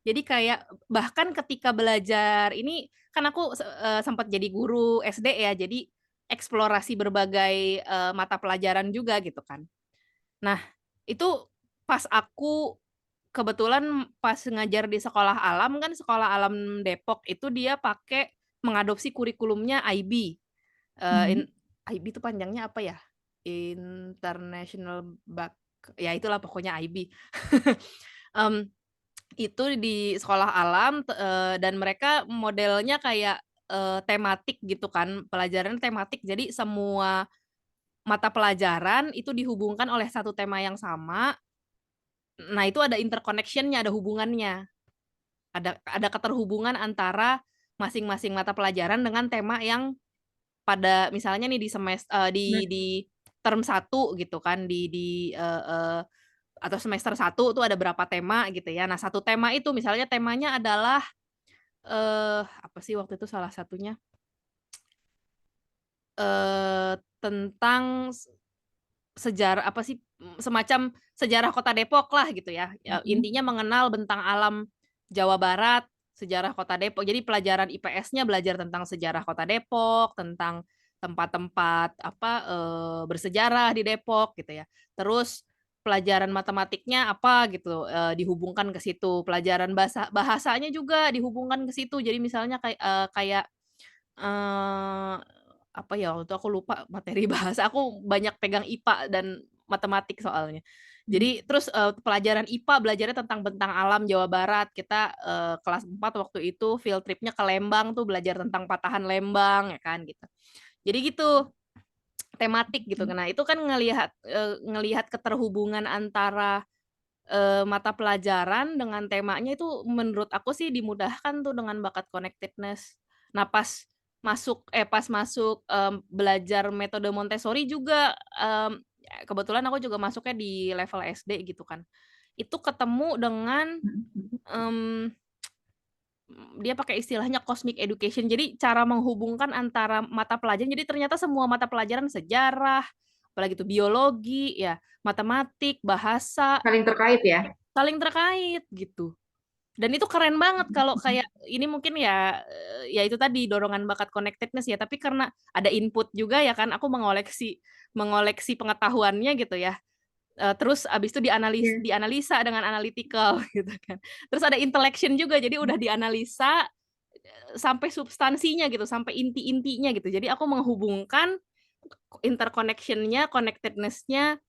A: Jadi kayak bahkan ketika belajar ini kan aku sempat jadi guru SD ya, jadi eksplorasi berbagai mata pelajaran juga gitu kan. Nah, itu pas aku kebetulan pas ngajar di sekolah alam kan, sekolah alam Depok itu dia pakai mengadopsi kurikulumnya IB. Eee, in
B: Mhm.
A: IB itu panjangnya apa ya? International ya itulah pokoknya IB. Mmm, itu di sekolah alam, dan mereka modelnya kayak, tematik gitu kan, pelajaran tematik. Jadi semua mata pelajaran itu dihubungkan oleh satu tema yang sama. Nah, itu ada interconnection-nya, ada hubungannya. Ada keterhubungan antara masing-masing mata pelajaran dengan tema yang pada misalnya nih
B: Nah,
A: di term 1 gitu kan, atau semester 1 tuh ada berapa tema gitu ya. Nah, satu tema itu misalnya temanya adalah, apa sih waktu itu salah satunya, tentang sejarah apa sih, semacam sejarah Kota Depok lah gitu ya,
B: mhm.
A: intinya mengenal bentang alam Jawa Barat, sejarah Kota Depok. Jadi pelajaran IPS-nya belajar tentang sejarah Kota Depok, tentang tempat-tempat bersejarah di Depok gitu ya. Terus pelajaran matematiknya apa gitu, dihubungkan ke situ. Pelajaran bahasanya juga dihubungkan ke situ. Jadi misalnya kayak Eee, apa ya, waktu itu aku lupa materi bahasa, aku banyak pegang IPA dan matematik soalnya.
B: Mhm.
A: Jadi terus, pelajaran IPA belajarnya tentang bentang alam Jawa Barat. Kita, kelas 4 waktu itu field trip-nya ke Lembang tuh belajar tentang patahan Lembang ya kan gitu. Jadi gitu, tematik gitu.
B: Mhm.
A: Nah itu kan ngelihat keterhubungan antara, mata pelajaran dengan temanya itu menurut aku sih dimudahkan tuh dengan bakat connectedness. Nah pas masuk, belajar metode Montessori juga, kebetulan aku juga masuknya di level SD gitu kan. Itu ketemu dengan,
B: Mhm. Mhm.
A: mmm, dia pakai istilahnya cosmic education. Jadi cara menghubungkan antara mata pelajaran, jadi ternyata semua mata pelajaran sejarah, apalagi itu biologi, ya matematik, bahasa,
B: Saling terkait ya.
A: saling terkait gitu. Dan itu keren banget
B: Mhm.
A: kalau
B: Mhm.
A: kayak ini mungkin ya, ya itu tadi dorongan bakat connectedness ya, tapi karena ada input juga ya kan, aku mengoleksi mengoleksi pengetahuannya gitu ya, terus abis itu
B: Iya.
A: dianalisa dengan analytical gitu kan. Terus ada intellection juga, jadi udah dianalisa, sampai substansinya gitu, sampai inti-intinya gitu. Jadi aku menghubungkan interconnection-nya, connectedness-nya,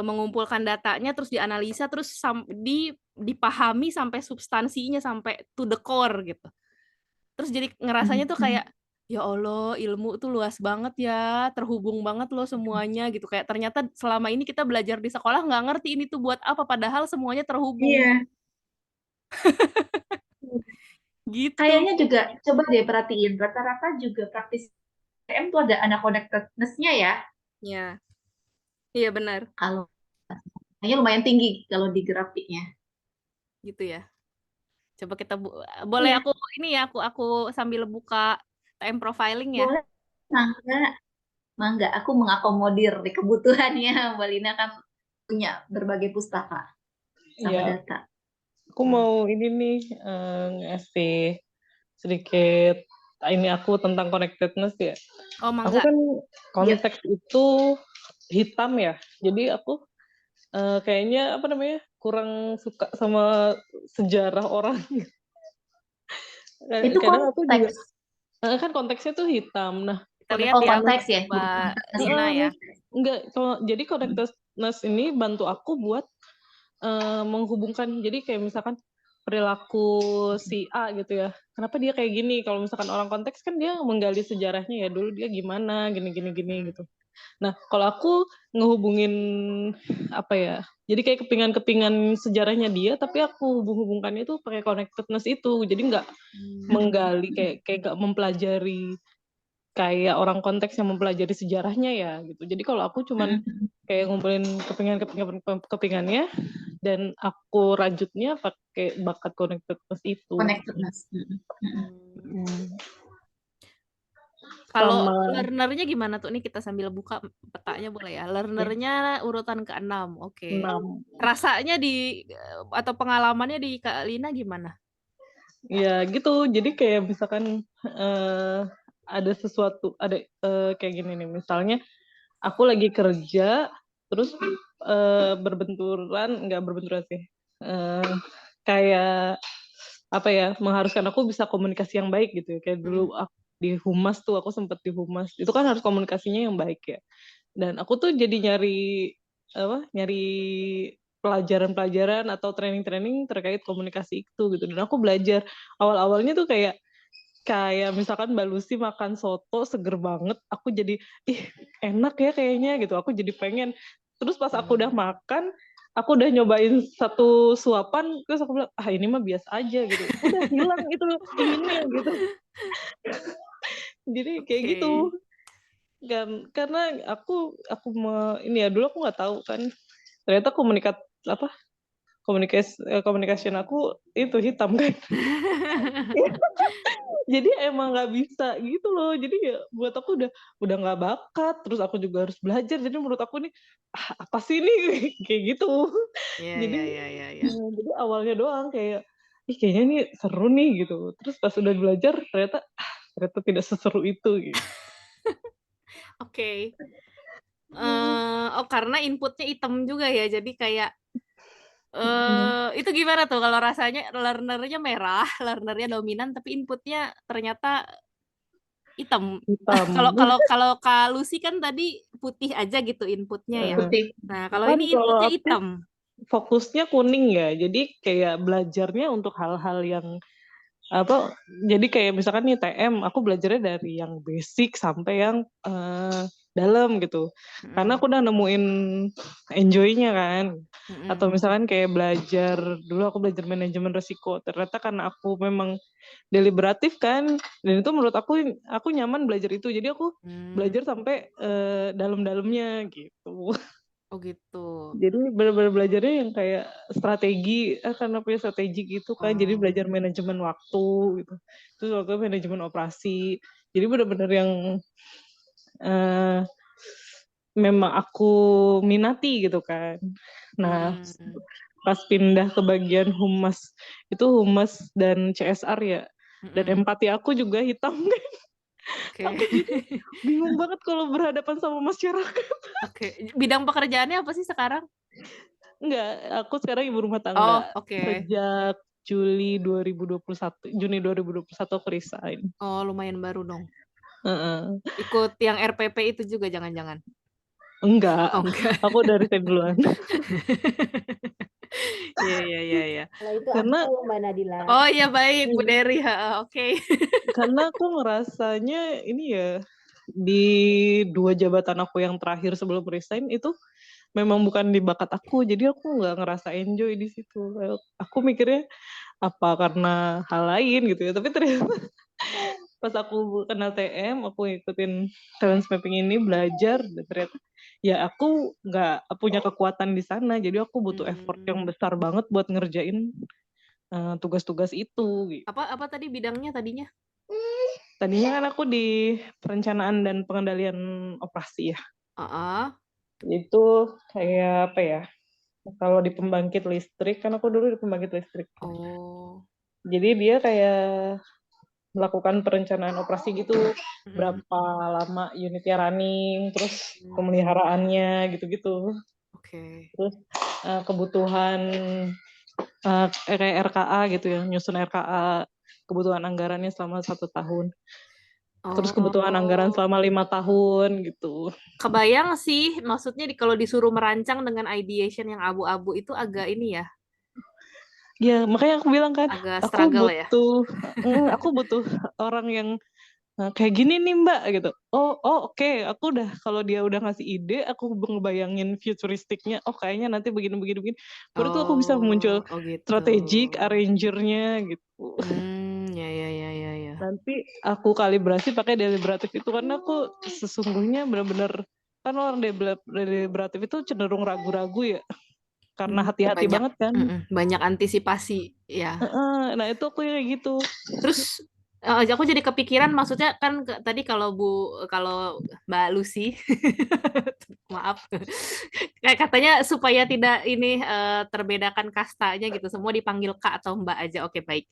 A: mengumpulkan datanya, terus dianalisa, terus dipahami sampai substansinya, sampai to the core gitu. Terus jadi ngerasanya
B: Mhm.
A: tuh
B: Mhm.
A: kayak, ya Allah ilmu tuh luas banget ya, terhubung banget loh semuanya gitu. Kayak ternyata selama ini kita belajar di sekolah nggak ngerti ini tuh buat apa, padahal semuanya terhubung,
B: Iya.
A: gitu.
B: Kayaknya juga coba deh perhatiin, rata-rata juga praktis PM tuh ada anak connectedness-nya ya.
A: Iya, iya benar,
B: Kalau kayaknya lumayan tinggi kalau di grafiknya.
A: gitu ya. Coba kita boleh
B: Iya,
A: aku ini ya, aku sambil buka TM profiling ya?
B: boleh. Mangga, mangga. Aku mengakomodir di kebutuhannya. Mbak Lina kan punya berbagai pustaka sama
C: Iya,
B: data.
C: aku mau ini nih ngasih sedikit ini aku tentang connectedness ya.
A: Oh,
C: Aku
A: mangga.
C: kan
B: Ya,
C: konteks itu hitam ya, jadi aku kayaknya apa namanya kurang suka sama sejarah orang.
B: itu
C: Kadang aku juga
B: konteks.
C: kan konteksnya tuh hitam. Nah,
A: Kita lihat
B: Oh,
A: ya,
C: connectedness
B: konteks ya, jadi
A: Mbak
B: konteks ya.
A: Lina ya.
C: enggak jadi connectedness ini bantu aku buat menghubungkan. Jadi kayak misalkan perilaku si A gitu ya. Kenapa dia kayak gini? Kalau misalkan orang konteks kan dia menggali sejarahnya ya, dulu dia gimana, gini gitu. Nah, kalau aku ngehubungin apa ya? Jadi kayak kepingan-kepingan sejarahnya dia, tapi aku hubung-hubungkannya itu pakai connectedness itu. Jadi nggak menggali kayak nggak mempelajari kayak orang konteks yang mempelajari sejarahnya ya gitu. Jadi kalau aku cuman kayak ngumpulin kepingannya dan aku rajutnya pakai bakat connectedness itu.
B: Connectedness.
A: Kalau
C: Sama
A: learner-nya gimana tuh? Nih kita sambil buka petanya boleh ya. Learner-nya urutan ke-6. Oke.
C: 6.
A: Rasanya atau pengalamannya di Kak Lina gimana?
C: Ya gitu. Jadi kayak misalkan ada sesuatu, ada kayak gini nih. Misalnya aku lagi kerja, terus nggak berbenturan sih. Kayak apa ya, mengharuskan aku bisa komunikasi yang baik gitu. Kayak dulu aku di Humas tuh, aku sempat di Humas. Itu kan harus komunikasinya yang baik ya. Dan aku tuh jadi nyari pelajaran-pelajaran atau training-training terkait komunikasi itu gitu. Dan aku belajar awal-awalnya tuh kayak misalkan Mbak Lucy makan soto seger banget, aku jadi enak ya kayaknya gitu. Aku jadi pengen. Terus pas aku udah makan, aku udah nyobain satu suapan, terus aku bilang, ini mah biasa aja gitu. Udah hilang itu inginnya gitu. Jadi kayak gitu. Karena aku ini ya dulu aku nggak tahu kan. Ternyata communication aku itu hitam kan. Jadi emang nggak bisa gitu loh. Jadi ya buat aku udah nggak bakat. Terus aku juga harus belajar. Jadi menurut aku nih apa sih ini kayak gitu.
A: Iya,
C: Jadi
A: iya, iya, iya.
C: jadi awalnya doang kayak kayaknya nih seru nih gitu. Terus pas udah belajar ternyata tidak seseru itu gitu.
A: Oke. Oh karena inputnya hitam juga ya, jadi kayak itu gimana tuh kalau rasanya learner-nya merah, learner-nya dominan, tapi inputnya ternyata hitam.
C: Hitam.
A: Kalau Kak Lucy kan tadi putih aja gitu inputnya ya.
B: Putih.
A: Nah kalau
C: Kan
A: ini
C: kalau
A: inputnya
C: aku
A: hitam.
C: fokusnya kuning ya. Jadi kayak belajarnya untuk hal-hal yang jadi kayak misalkan nih TM aku belajarnya dari yang basic sampai yang dalam gitu. Karena aku udah nemuin enjoy-nya kan. Atau misalkan kayak dulu aku belajar manajemen risiko. Ternyata karena aku memang deliberatif kan, dan itu menurut aku nyaman belajar itu. Jadi aku belajar sampai dalam-dalamnya gitu.
A: Oh gitu.
C: Jadi benar-benar belajarnya yang kayak strategi, karena punya strategi gitu kan. Jadi belajar manajemen waktu gitu. Terus waktu manajemen operasi. Jadi benar-benar yang memang aku minati gitu kan. Nah, pas pindah ke bagian humas, itu humas dan CSR ya. Dan empati aku juga hitam kan.
A: Oke.
C: Aku jadi bingung banget kalau berhadapan sama masyarakat.
A: Oke. Bidang pekerjaannya apa sih sekarang?
C: Enggak, aku sekarang ibu rumah
A: Oh,
C: tangga.
A: oke.
C: Sejak Juni 2021 aku resign.
A: Oh, lumayan baru dong.
C: Heeh.
A: Ikut yang RPP itu juga jangan-jangan?
C: Enggak,
A: Oh, enggak.
C: aku udah resign duluan.
A: Iya.
D: Kalau itu
C: Karena
D: aku Mbak Nadila.
A: Oh iya baik, Bu Dery. Oke.
C: karena aku ngerasanya ini ya, di 2 jabatan aku yang terakhir sebelum resign itu memang bukan di bakat aku, jadi aku nggak ngerasa enjoy di situ. Aku mikirnya apa karena hal lain gitu ya, tapi ternyata pas aku kenal TM, aku ngikutin talent mapping ini belajar, dan ternyata ya aku nggak punya kekuatan di sana, jadi aku butuh effort yang besar banget buat ngerjain tugas-tugas itu. Gitu.
A: Apa tadi bidangnya tadinya?
C: Tadinya kan aku di perencanaan dan pengendalian operasi ya.
A: Heeh.
C: Itu kayak apa ya? Kalau di pembangkit listrik, kan aku dulu di pembangkit listrik.
A: Oh.
C: Jadi dia kayak melakukan perencanaan operasi gitu, berapa lama unitnya running, terus pemeliharaannya gitu-gitu.
A: Oke.
C: Terus kebutuhan kayak RKA gitu ya, nyusun RKA, kebutuhan anggarannya selama 1 tahun. Terus kebutuhan anggaran
A: Oh.
C: selama 5 tahun gitu.
A: Kebayang sih, maksudnya kalau disuruh merancang dengan ideation yang abu-abu itu agak ini ya,
C: Ya, makanya aku bilang kan,
A: agak
C: aku
A: struggle ya.
C: butuh orang yang kayak gini nih Mbak gitu. Oh oke, aku udah kalau dia udah ngasih ide, aku ngebayangin futuristiknya. Oh kayaknya nanti begini begini begini. Baru tuh aku bisa muncul
A: Oh gitu.
C: strategic arrangernya gitu.
A: Ya ya ya ya ya.
C: Nanti aku kalibrasi pakai deliberatif itu karena aku sesungguhnya benar-benar kan orang deliberatif itu cenderung ragu-ragu ya. Karena hati-hati
A: Banyak
C: banget kan.
A: banyak antisipasi ya.
C: Nah itu aku kayak gitu.
A: Terus aku jadi kepikiran, maksudnya kan tadi kalau Mbak Lucy, maaf, kayak katanya supaya tidak ini terbedakan kastanya gitu, semua dipanggil Kak atau Mbak aja. Oke, baik.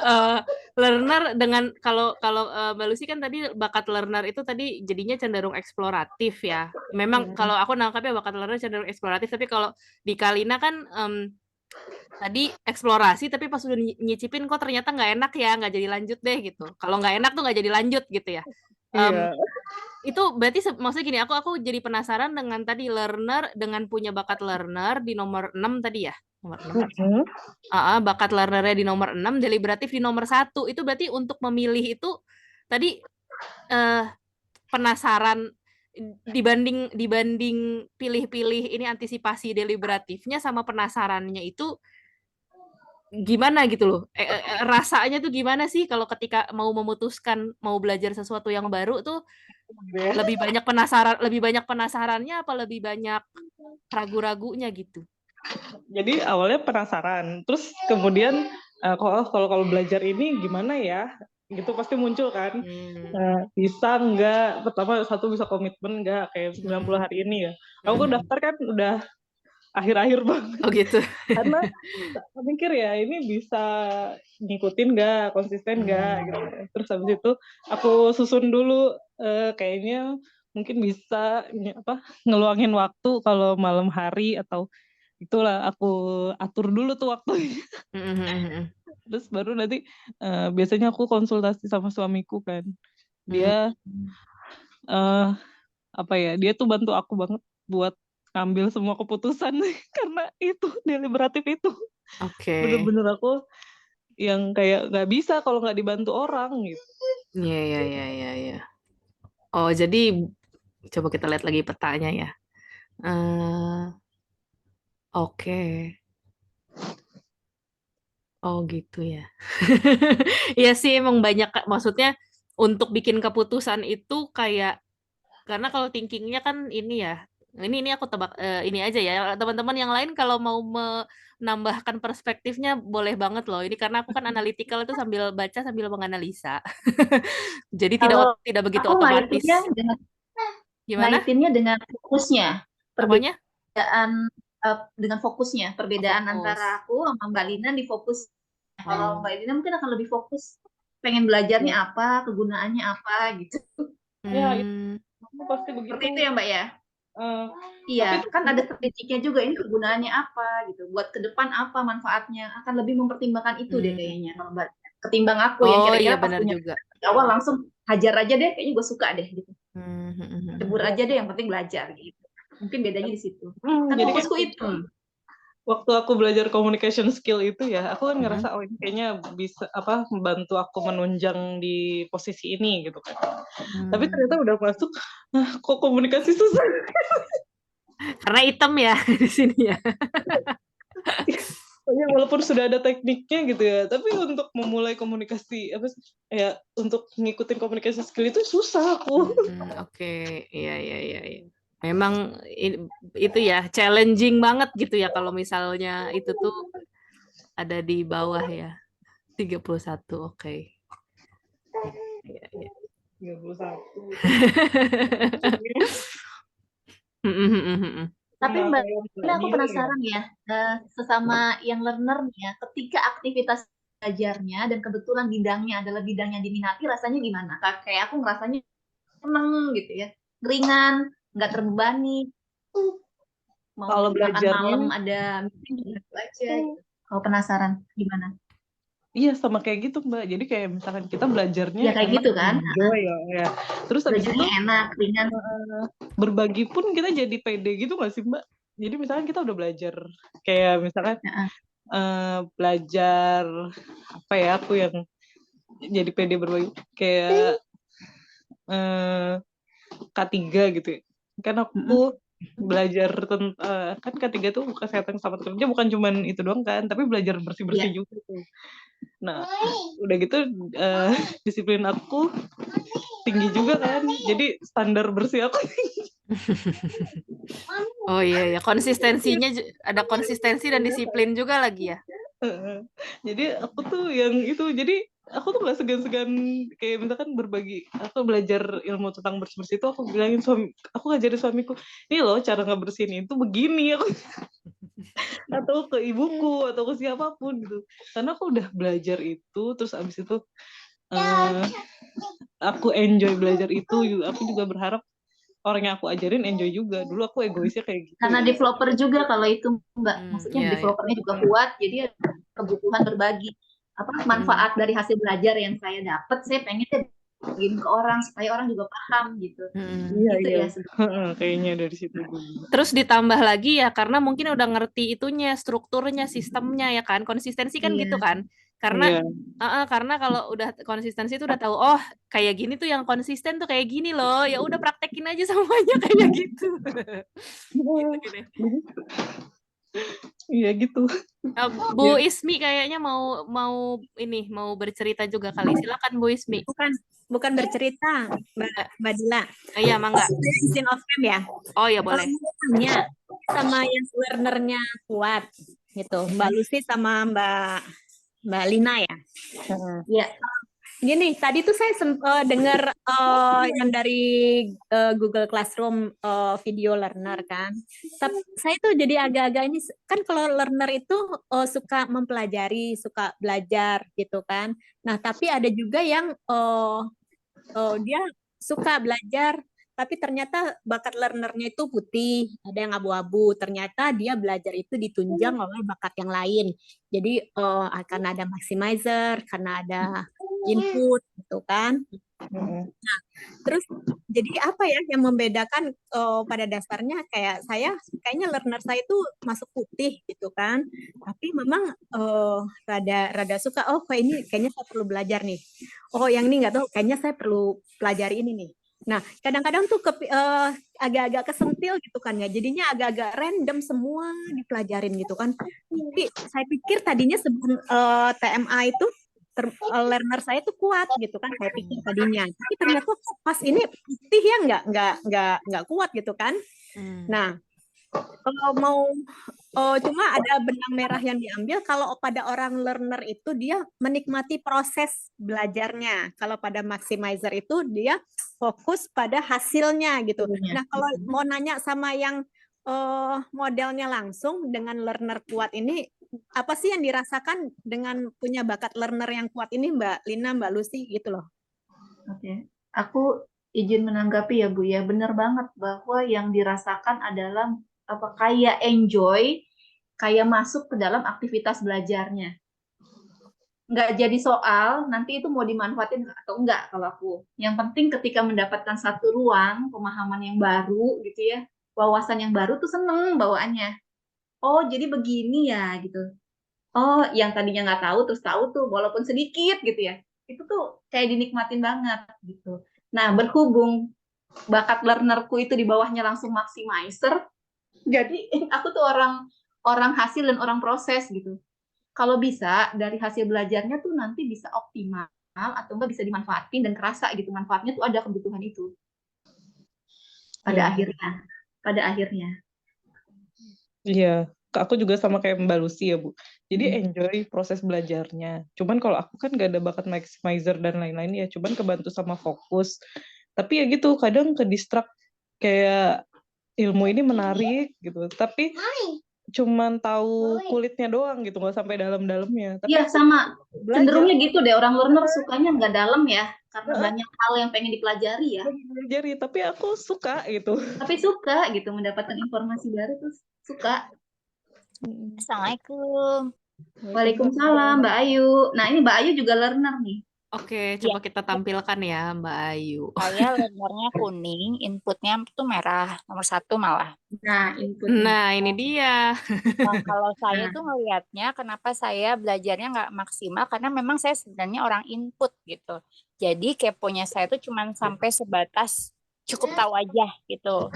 A: Eh, learner dengan kalau Mbak Lucy kan tadi bakat learner itu tadi jadinya cenderung eksploratif ya. Memang kalau aku nangkapnya bakat learner cenderung eksploratif, tapi kalau di Kalina kan tadi eksplorasi, tapi pas udah nyicipin kok ternyata nggak enak ya, nggak jadi lanjut deh gitu. Kalau nggak enak tuh nggak jadi lanjut gitu ya.
C: Iya.
A: Itu berarti maksudnya gini, aku jadi penasaran dengan tadi learner, dengan punya bakat learner di nomor 6 tadi ya? Nomor 6. Bakat learnernya di nomor 6, deliberatif di nomor 1. Itu berarti untuk memilih itu tadi penasaran dibanding pilih-pilih ini antisipasi deliberatifnya sama penasarannya itu gimana gitu loh, rasanya tuh gimana sih kalau ketika mau memutuskan mau belajar sesuatu yang baru tuh lebih banyak penasarannya apa lebih banyak ragu-ragunya gitu?
C: Jadi awalnya penasaran, terus kemudian kalau belajar ini gimana ya, gitu pasti muncul kan. Bisa nggak, pertama satu bisa komitmen nggak, kayak 90 hari ini ya. Aku daftar kan udah akhir-akhir banget.
A: Oh gitu.
C: Karena mikir ya, ini bisa ngikutin nggak, konsisten nggak, gitu. Terus habis itu aku susun dulu, kayaknya mungkin bisa ngeluangin waktu kalau malam hari atau itulah aku atur dulu tuh waktunya. Terus baru nanti biasanya aku konsultasi sama suamiku kan. Dia dia tuh bantu aku banget buat ngambil semua keputusan karena itu deliberatif itu. Bener-bener aku yang kayak nggak bisa kalau nggak dibantu orang gitu.
A: Iya. Oh jadi coba kita lihat lagi petanya ya. Oke. Oh gitu ya. Iya sih emang banyak, maksudnya untuk bikin keputusan itu kayak, karena kalau thinkingnya kan ini ya, ini aku tebak ini aja ya, teman-teman yang lain kalau mau menambahkan perspektifnya boleh banget loh. Ini karena aku kan analytical itu sambil baca sambil menganalisa. Jadi
B: Kalau
A: tidak begitu
B: aku
A: otomatis.
B: ngaitinnya dengan fokusnya.
A: Apanya?
B: Dengan fokusnya, perbedaan antara aku sama Mbak Lina di fokus. Kalau Mbak Lina mungkin akan lebih fokus pengen belajarnya apa, kegunaannya apa gitu.
C: Ya, itu pasti begitu.
B: Seperti itu ya Mbak ya? Iya, kan ada statistiknya juga, ini kegunaannya apa gitu, buat ke depan apa manfaatnya, akan lebih mempertimbangkan itu deh kayaknya Mbak, ketimbang aku yang kira-kira pas punya di awal langsung hajar aja deh, kayaknya gue suka deh gitu, cebur aja deh, yang penting belajar gitu. Mungkin bedanya di situ. Kan fokusku itu.
C: Waktu aku belajar communication skill itu ya, aku kan ngerasa oh ini kayaknya bisa membantu aku menunjang di posisi ini gitu kan. Tapi ternyata udah masuk, kok komunikasi susah.
A: Karena hitam ya di sini ya.
C: Walaupun sudah ada tekniknya gitu ya, tapi untuk memulai komunikasi untuk ngikutin komunikasi skill itu susah aku.
A: Oke, iya. Memang itu ya challenging banget gitu ya kalau misalnya itu tuh ada di bawah ya. 31, oke. Iya.
C: 31.
B: Tapi
C: Nah,
B: Mbak,
C: kalau
B: ini aku
C: dia ya.
B: penasaran ya, sesama yang learner nih ya, ketika aktivitas belajarnya dan kebetulan bidangnya adalah bidang yang diminati, rasanya gimana? Kayak aku ngerasanya seneng gitu ya, ringan, nggak terbebani, mau
C: Kalau
B: misalkan
C: belajarnya,
B: malam ada meeting gitu aja gitu. Kalau penasaran gimana?
C: iya sama kayak gitu Mbak. Jadi kayak misalkan kita belajarnya
B: Ya kayak
C: enak,
B: gitu kan,
C: enjoy ya. Ya. Terus habis itu
B: belajarnya enak, ringan.
C: berbagi pun kita jadi pede gitu nggak sih Mbak? Jadi misalkan kita udah belajar kayak misalkan
B: Heeh.
C: belajar apa ya, aku yang jadi pede berbagi kayak K3 gitu ya. Kan
B: Mm-mm.
C: aku belajar kan K3 tuh kesehatan selamat kerja bukan cuman itu doang kan, tapi belajar bersih-bersih
B: Iya.
C: juga tuh. Nah, udah gitu disiplin aku tinggi juga kan. Jadi standar bersih aku.
A: Oh iya ya, konsistensinya ada konsistensi dan disiplin juga lagi ya.
C: Jadi aku tuh yang itu, jadi aku tuh nggak segan-segan kayak misalkan berbagi, aku belajar ilmu tentang bersih-bersih itu aku bilangin aku ngajarin suamiku, ini loh cara ngebersihin itu begini, aku atau ke ibuku atau ke siapapun gitu, karena aku udah belajar itu, terus abis itu aku enjoy belajar itu, aku juga berharap orang yang aku ajarin enjoy juga. Dulu aku egoisnya kayak gitu
B: Karena
C: ya.
B: developer juga kalau itu Mbak, maksudnya
A: Iya ya.
B: developernya juga kuat, jadi ada kebutuhan berbagi manfaat dari hasil belajar yang saya dapat, saya pengen bagiin ke orang supaya orang juga paham gitu.
C: Iya
B: Gitu
C: iya.
B: ya sebenarnya.
C: Kayaknya dari situ.
A: Terus ditambah lagi ya karena mungkin udah ngerti itunya, strukturnya, sistemnya ya kan. Konsistensi kan gitu
B: Iya.
A: kan. Karena
C: Iya.
A: karena kalau udah konsistensi itu udah tahu, oh kayak gini tuh yang konsisten tuh kayak gini loh. Ya udah praktekin aja semuanya kayak gitu. Gitu deh.
C: Iya gitu.
A: Bu Ismi kayaknya mau bercerita juga kali. Silakan Bu Ismi.
D: Bukan bercerita, Mbak Dila.
A: Iya, mangga.
D: Izin off cam ya.
A: Oh ya boleh.
D: Tanya sama yang learnernya kuat gitu, Mbak Lucy sama Mbak Lina ya.
B: Iya.
D: Gini, tadi tuh saya dengar yang dari Google Classroom video learner kan. Tapi saya tuh jadi agak-agak ini kan kalau learner itu suka mempelajari, suka belajar gitu kan. Nah, tapi ada juga yang dia suka belajar tapi ternyata bakat learnernya itu putih, ada yang abu-abu. Ternyata dia belajar itu ditunjang oleh bakat yang lain. Jadi akan ada maximizer, karena ada input gitu kan. Nah, terus jadi apa ya yang membedakan pada dasarnya kayak kayaknya learner saya itu masuk putih gitu kan. Tapi memang rada suka, oh kok ini kayaknya saya perlu belajar nih. Oh yang ini nggak tahu, kayaknya saya perlu pelajari ini nih. Nah, kadang-kadang tuh agak-agak kesentil gitu kan ya. Jadinya agak-agak random semua dipelajarin gitu kan. Tapi saya pikir tadinya sebelum TMA itu learner saya tuh kuat gitu kan, saya pikir tadinya. Tapi ternyata pas ini putih ya nggak kuat gitu kan. Nah, kalau mau cuma ada benang merah yang diambil kalau pada orang learner itu dia menikmati proses belajarnya. Kalau pada maximizer itu dia fokus pada hasilnya gitu. Nah, kalau mau nanya sama yang modelnya langsung dengan learner kuat ini, apa sih yang dirasakan dengan punya bakat learner yang kuat ini, Mbak Lina, Mbak Lucy gitu loh.
B: Oke. Aku izin menanggapi ya Bu ya, benar banget bahwa yang dirasakan adalah kayak enjoy, kayak masuk ke dalam aktivitas belajarnya. Nggak jadi soal, nanti itu mau dimanfaatin atau enggak kalau aku. Yang penting ketika mendapatkan satu ruang, pemahaman yang baru gitu ya, wawasan yang baru tuh seneng bawaannya. Oh jadi begini ya gitu. Oh yang tadinya nggak tahu terus tahu tuh, walaupun sedikit gitu ya. Itu tuh kayak dinikmatin banget gitu. Nah berhubung bakat learnerku itu di bawahnya langsung maximizer, jadi aku tuh orang hasil dan orang proses gitu. Kalau bisa dari hasil belajarnya tuh nanti bisa optimal atau enggak bisa dimanfaatin dan kerasa gitu manfaatnya tuh ada kebutuhan itu pada akhirnya.
C: Iya, aku juga sama kayak Mbak Lucy ya Bu. Jadi enjoy proses belajarnya. Cuman kalau aku kan gak ada bakat maximizer dan lain-lain ya, cuman kebantu sama fokus. Tapi ya gitu, kadang ke distract kayak ilmu ini menarik gitu, tapi cuman tahu kulitnya doang gitu, nggak sampai dalam-dalamnya. Tapi
B: Iya,
C: aku
B: sama.
C: belajar
B: Cenderungnya gitu deh, orang learner sukanya nggak dalam ya, karena banyak hal yang pengen dipelajari ya.
C: belajar, tapi aku suka gitu.
B: Tapi suka gitu, mendapatkan informasi baru tuh suka.
E: Assalamualaikum.
B: Waalaikumsalam, Mbak Ayu. Nah, ini Mbak Ayu juga learner nih.
A: Oke,
E: Iya,
A: coba kita tampilkan ya Mbak Ayu.
E: saya learnernya kuning, inputnya tuh merah, nomor 1 malah.
B: Nah, inputnya.
A: Nah, ini dia.
E: Nah, kalau saya
B: Nah.
E: tuh ngelihatnya kenapa saya belajarnya nggak maksimal, karena memang saya sebenarnya orang input gitu. Jadi keponya saya tuh cuman sampai sebatas cukup tahu aja gitu.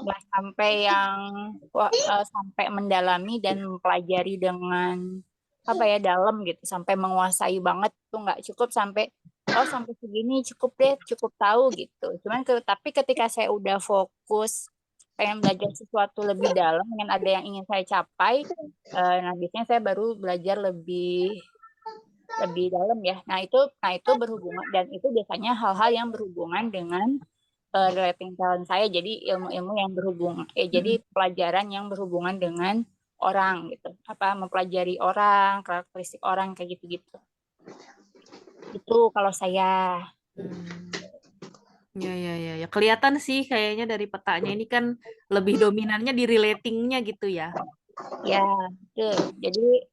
E: Nggak sampai yang sampai mendalami dan mempelajari dengan apa ya dalam gitu, sampai menguasai banget tuh nggak cukup, sampai sampai segini cukup deh, cukup tahu gitu. Cuman tapi ketika saya udah fokus pengen belajar sesuatu lebih dalam, dengan ada yang ingin saya capai, nah biasanya saya baru belajar lebih dalam ya. Nah itu berhubungan, dan itu biasanya hal-hal yang berhubungan dengan relating talent saya. Jadi ilmu-ilmu yang berhubungan, jadi pelajaran yang berhubungan dengan orang gitu, mempelajari orang, karakteristik orang kayak gitu-gitu. Itu kalau saya.
A: Ya. Kelihatan sih kayaknya dari petanya ini kan lebih dominannya di relatingnya gitu ya.
E: Ya, betul. Jadi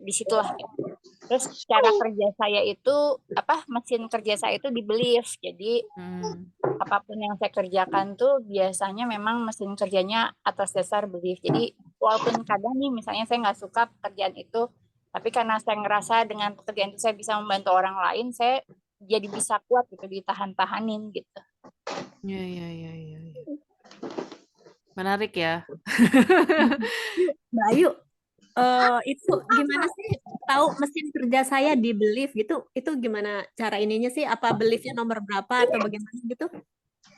E: disitulah. Terus cara kerja saya itu mesin kerja saya itu di belief. Jadi apapun yang saya kerjakan tuh biasanya memang mesin kerjanya atas dasar belief. Jadi walaupun kadang nih misalnya saya nggak suka pekerjaan itu, tapi karena saya ngerasa dengan pekerjaan itu saya bisa membantu orang lain, saya jadi bisa kuat gitu, ditahan-tahanin gitu.
A: Ya. Menarik ya.
D: Mbak Ayu, itu gimana sih tahu mesin kerja saya di belief gitu? Itu gimana cara ininya sih? Apa beliefnya nomor berapa atau bagaimana gitu?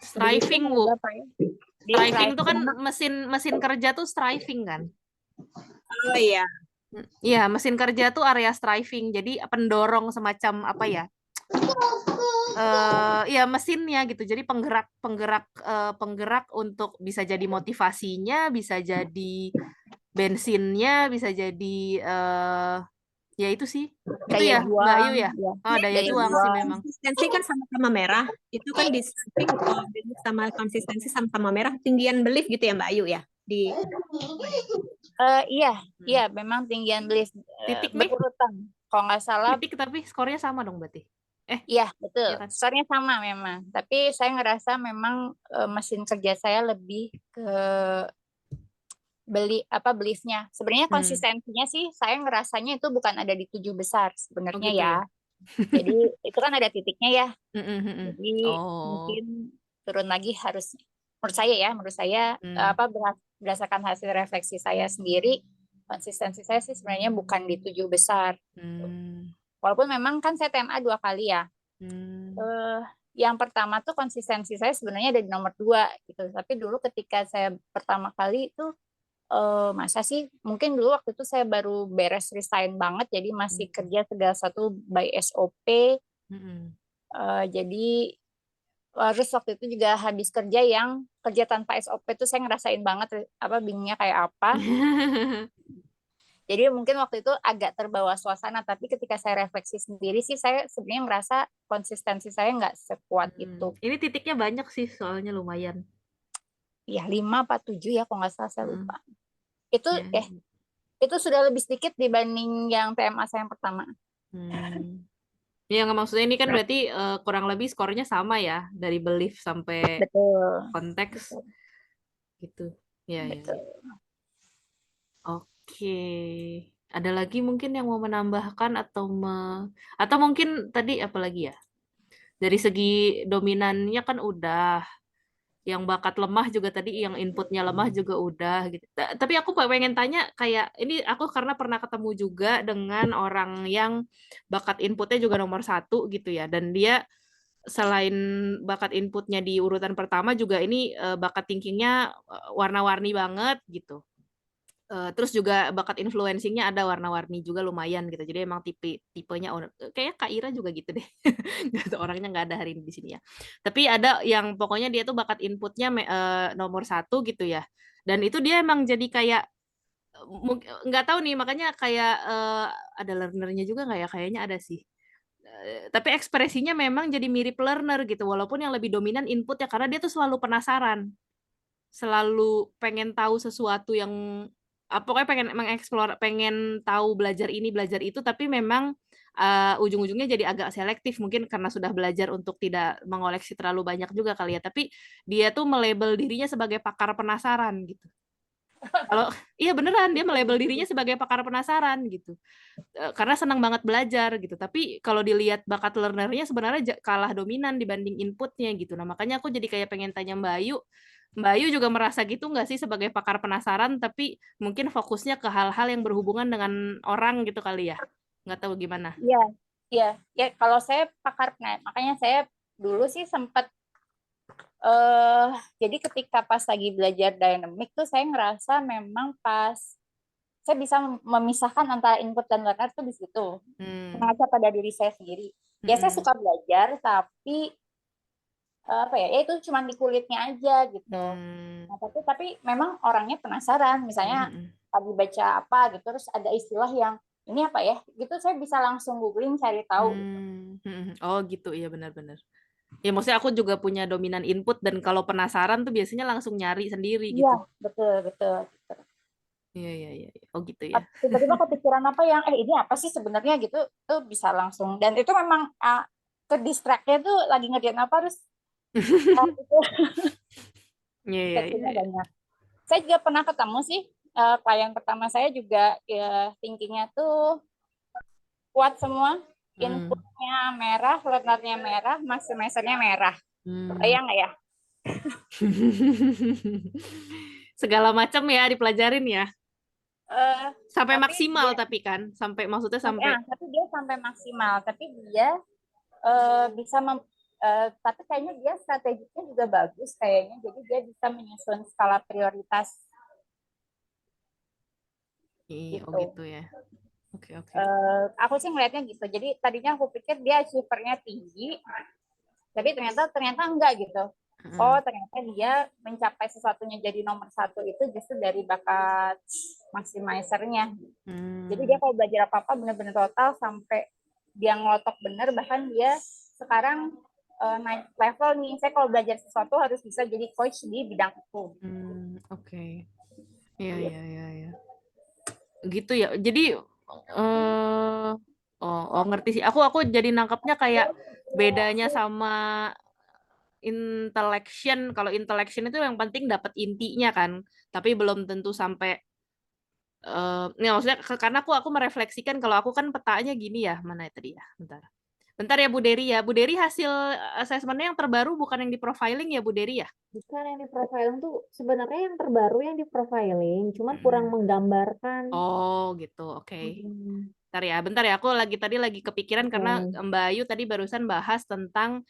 A: Striving, Bu. Striving itu kan
E: Sama.
A: mesin kerja tuh striving kan?
D: Oh iya.
A: Iya, mesin kerja tuh area striving. Jadi pendorong semacam apa ya? Ya mesinnya gitu. Jadi penggerak untuk bisa jadi motivasinya, bisa jadi bensinnya, bisa jadi ya itu sih. Itu
E: Daya
A: ya,
E: juang,
A: Mbak Ayu ya?
E: ya.
A: Oh, daya juang sih memang.
D: Konsistensi kan sama-sama merah. Itu kan di striving belief sama konsistensi sama-sama merah. Tinggian belief gitu ya Mbak Ayu ya? Di
E: Iya, memang tinggian belief
A: Titik nih.
E: berurutan. Kalau nggak salah,
A: Titik tapi skornya sama dong berarti.
E: iya betul.
A: Iya kan?
E: Skornya sama memang. Tapi saya ngerasa memang mesin kerja saya lebih ke beliefnya. Sebenarnya konsistensinya sih saya ngerasanya itu bukan ada di 7 besar sebenarnya
A: gitu
E: ya. Jadi itu kan ada titiknya ya. Jadi
A: Oh.
E: mungkin turun lagi harus, menurut saya berdasarkan hasil refleksi saya sendiri, konsistensi saya sih sebenarnya bukan di 7 besar. Walaupun memang kan saya TMA 2 kali ya. Yang pertama tuh konsistensi saya sebenarnya ada di nomor 2 gitu. Tapi dulu ketika saya pertama kali itu masa sih, mungkin dulu waktu itu saya baru beres resign banget, jadi masih kerja segala satu by SOP. Jadi terus waktu itu juga habis kerja yang kerja tanpa SOP tuh saya ngerasain banget bingungnya kayak apa. Jadi mungkin waktu itu agak terbawa suasana, tapi ketika saya refleksi sendiri sih saya sebenarnya merasa konsistensi saya nggak sekuat itu.
A: Ini titiknya banyak sih soalnya lumayan.
E: Ya 5 apa 7 ya kalau nggak salah, saya lupa. Itu itu sudah lebih sedikit dibanding yang TMA saya yang pertama.
A: Ya nggak, maksudnya ini kan berarti kurang lebih skornya sama ya dari belief sampai konteks. Gitu. Ya. Oke. Ada lagi mungkin yang mau menambahkan atau mungkin tadi apa lagi ya? Dari segi dominannya kan udah, yang bakat lemah juga tadi, yang inputnya lemah juga udah gitu. Tapi aku pengen tanya, kayak ini aku karena pernah ketemu juga dengan orang yang bakat inputnya juga nomor 1 gitu ya, dan dia selain bakat inputnya di urutan pertama juga ini bakat thinkingnya warna-warni banget gitu. Terus juga bakat influencing-nya ada warna-warni juga lumayan gitu. Jadi emang tipenya kayak Kak Ira juga gitu deh. Orangnya nggak ada hari ini di sini ya. Tapi ada yang pokoknya dia tuh bakat inputnya nomor 1 gitu ya. Dan itu dia emang jadi kayak nggak tahu nih makanya kayak ada learner-nya juga nggak ya? Kayaknya ada sih. Tapi ekspresinya memang jadi mirip learner gitu. Walaupun yang lebih dominan input ya karena dia tuh selalu penasaran. Selalu pengen tahu sesuatu yang pokoknya pengen mengeksplor, pengen tahu belajar ini, belajar itu, tapi memang ujung-ujungnya jadi agak selektif mungkin karena sudah belajar untuk tidak mengoleksi terlalu banyak juga kali ya. Tapi dia tuh melabel dirinya sebagai pakar penasaran gitu. Kalau iya beneran dia melabel dirinya sebagai pakar penasaran gitu. Karena senang banget belajar gitu. Tapi kalau dilihat bakat learner-nya sebenarnya kalah dominan dibanding inputnya gitu. Nah, makanya aku jadi kayak pengen tanya Mbak Ayu. Mbak Ayu juga merasa gitu nggak sih sebagai pakar penasaran, tapi mungkin fokusnya ke hal-hal yang berhubungan dengan orang gitu kali ya? Nggak tahu gimana.
E: Iya, iya. Ya, kalau saya pakar, nah, makanya saya dulu sih sempat jadi ketika pas lagi belajar dynamic tuh saya ngerasa memang pas saya bisa memisahkan antara input dan learner tuh di situ. Mengaca pada diri saya sendiri. Ya saya suka belajar tapi apa ya itu cuma di kulitnya aja gitu. Nah, tapi memang orangnya penasaran. Misalnya tadi baca apa gitu terus ada istilah yang ini apa ya gitu saya bisa langsung googling cari tahu.
A: Oh gitu, iya benar-benar. Ya maksudnya aku juga punya dominan input dan kalau penasaran tuh biasanya langsung nyari sendiri gitu.
E: Iya, betul.
A: Iya. Oh gitu ya.
E: Tiba-tiba kepikiran apa yang ini apa sih sebenarnya gitu tuh bisa langsung dan itu memang ke distract-nya tuh lagi ngerjain apa harus gitu.
A: Iya.
E: Banyak. Saya juga pernah ketemu sih klien pertama saya juga ya thinking-nya tuh kuat semua. Inputnya merah, learner-nya merah, maximizer-nya merah. Bayang nggak ya?
A: Segala macam ya dipelajarin ya. Sampai maksimal
E: dia,
A: tapi kan sampai maksudnya sampai
E: tapi dia sampai maksimal tapi dia bisa tapi kayaknya dia strateginya juga bagus kayaknya jadi dia bisa menyusun skala prioritas
A: gitu. Oh gitu ya. Oke.
E: Aku sih ngelihatnya gitu jadi tadinya aku pikir dia achiever-nya tinggi tapi ternyata enggak gitu. Oh ternyata dia mencapai sesuatunya jadi nomor 1 itu justru dari bakat maximizer-nya. Jadi dia kalau belajar apa-apa benar-benar total sampai dia ngelotok bener bahkan dia sekarang naik level nih. Saya kalau belajar sesuatu harus bisa jadi coach di bidang itu.
A: Oke. Iya. Gitu ya. Jadi ngerti sih. Aku jadi nangkapnya kayak bedanya sama intellection. Kalau intellection itu yang penting dapat intinya kan, tapi belum tentu sampai maksudnya karena aku merefleksikan kalau aku kan petanya gini ya, mana tadi ya? Bentar ya Bu Dery ya. Bu Dery hasil asesmennya yang terbaru bukan yang di profiling ya Bu Dery ya?
D: Bukan yang di profiling tuh sebenarnya yang terbaru yang di profiling, cuman kurang menggambarkan.
A: Oh gitu, oke. Bentar ya. Aku tadi lagi kepikiran karena Mbak Ayu tadi barusan bahas tentang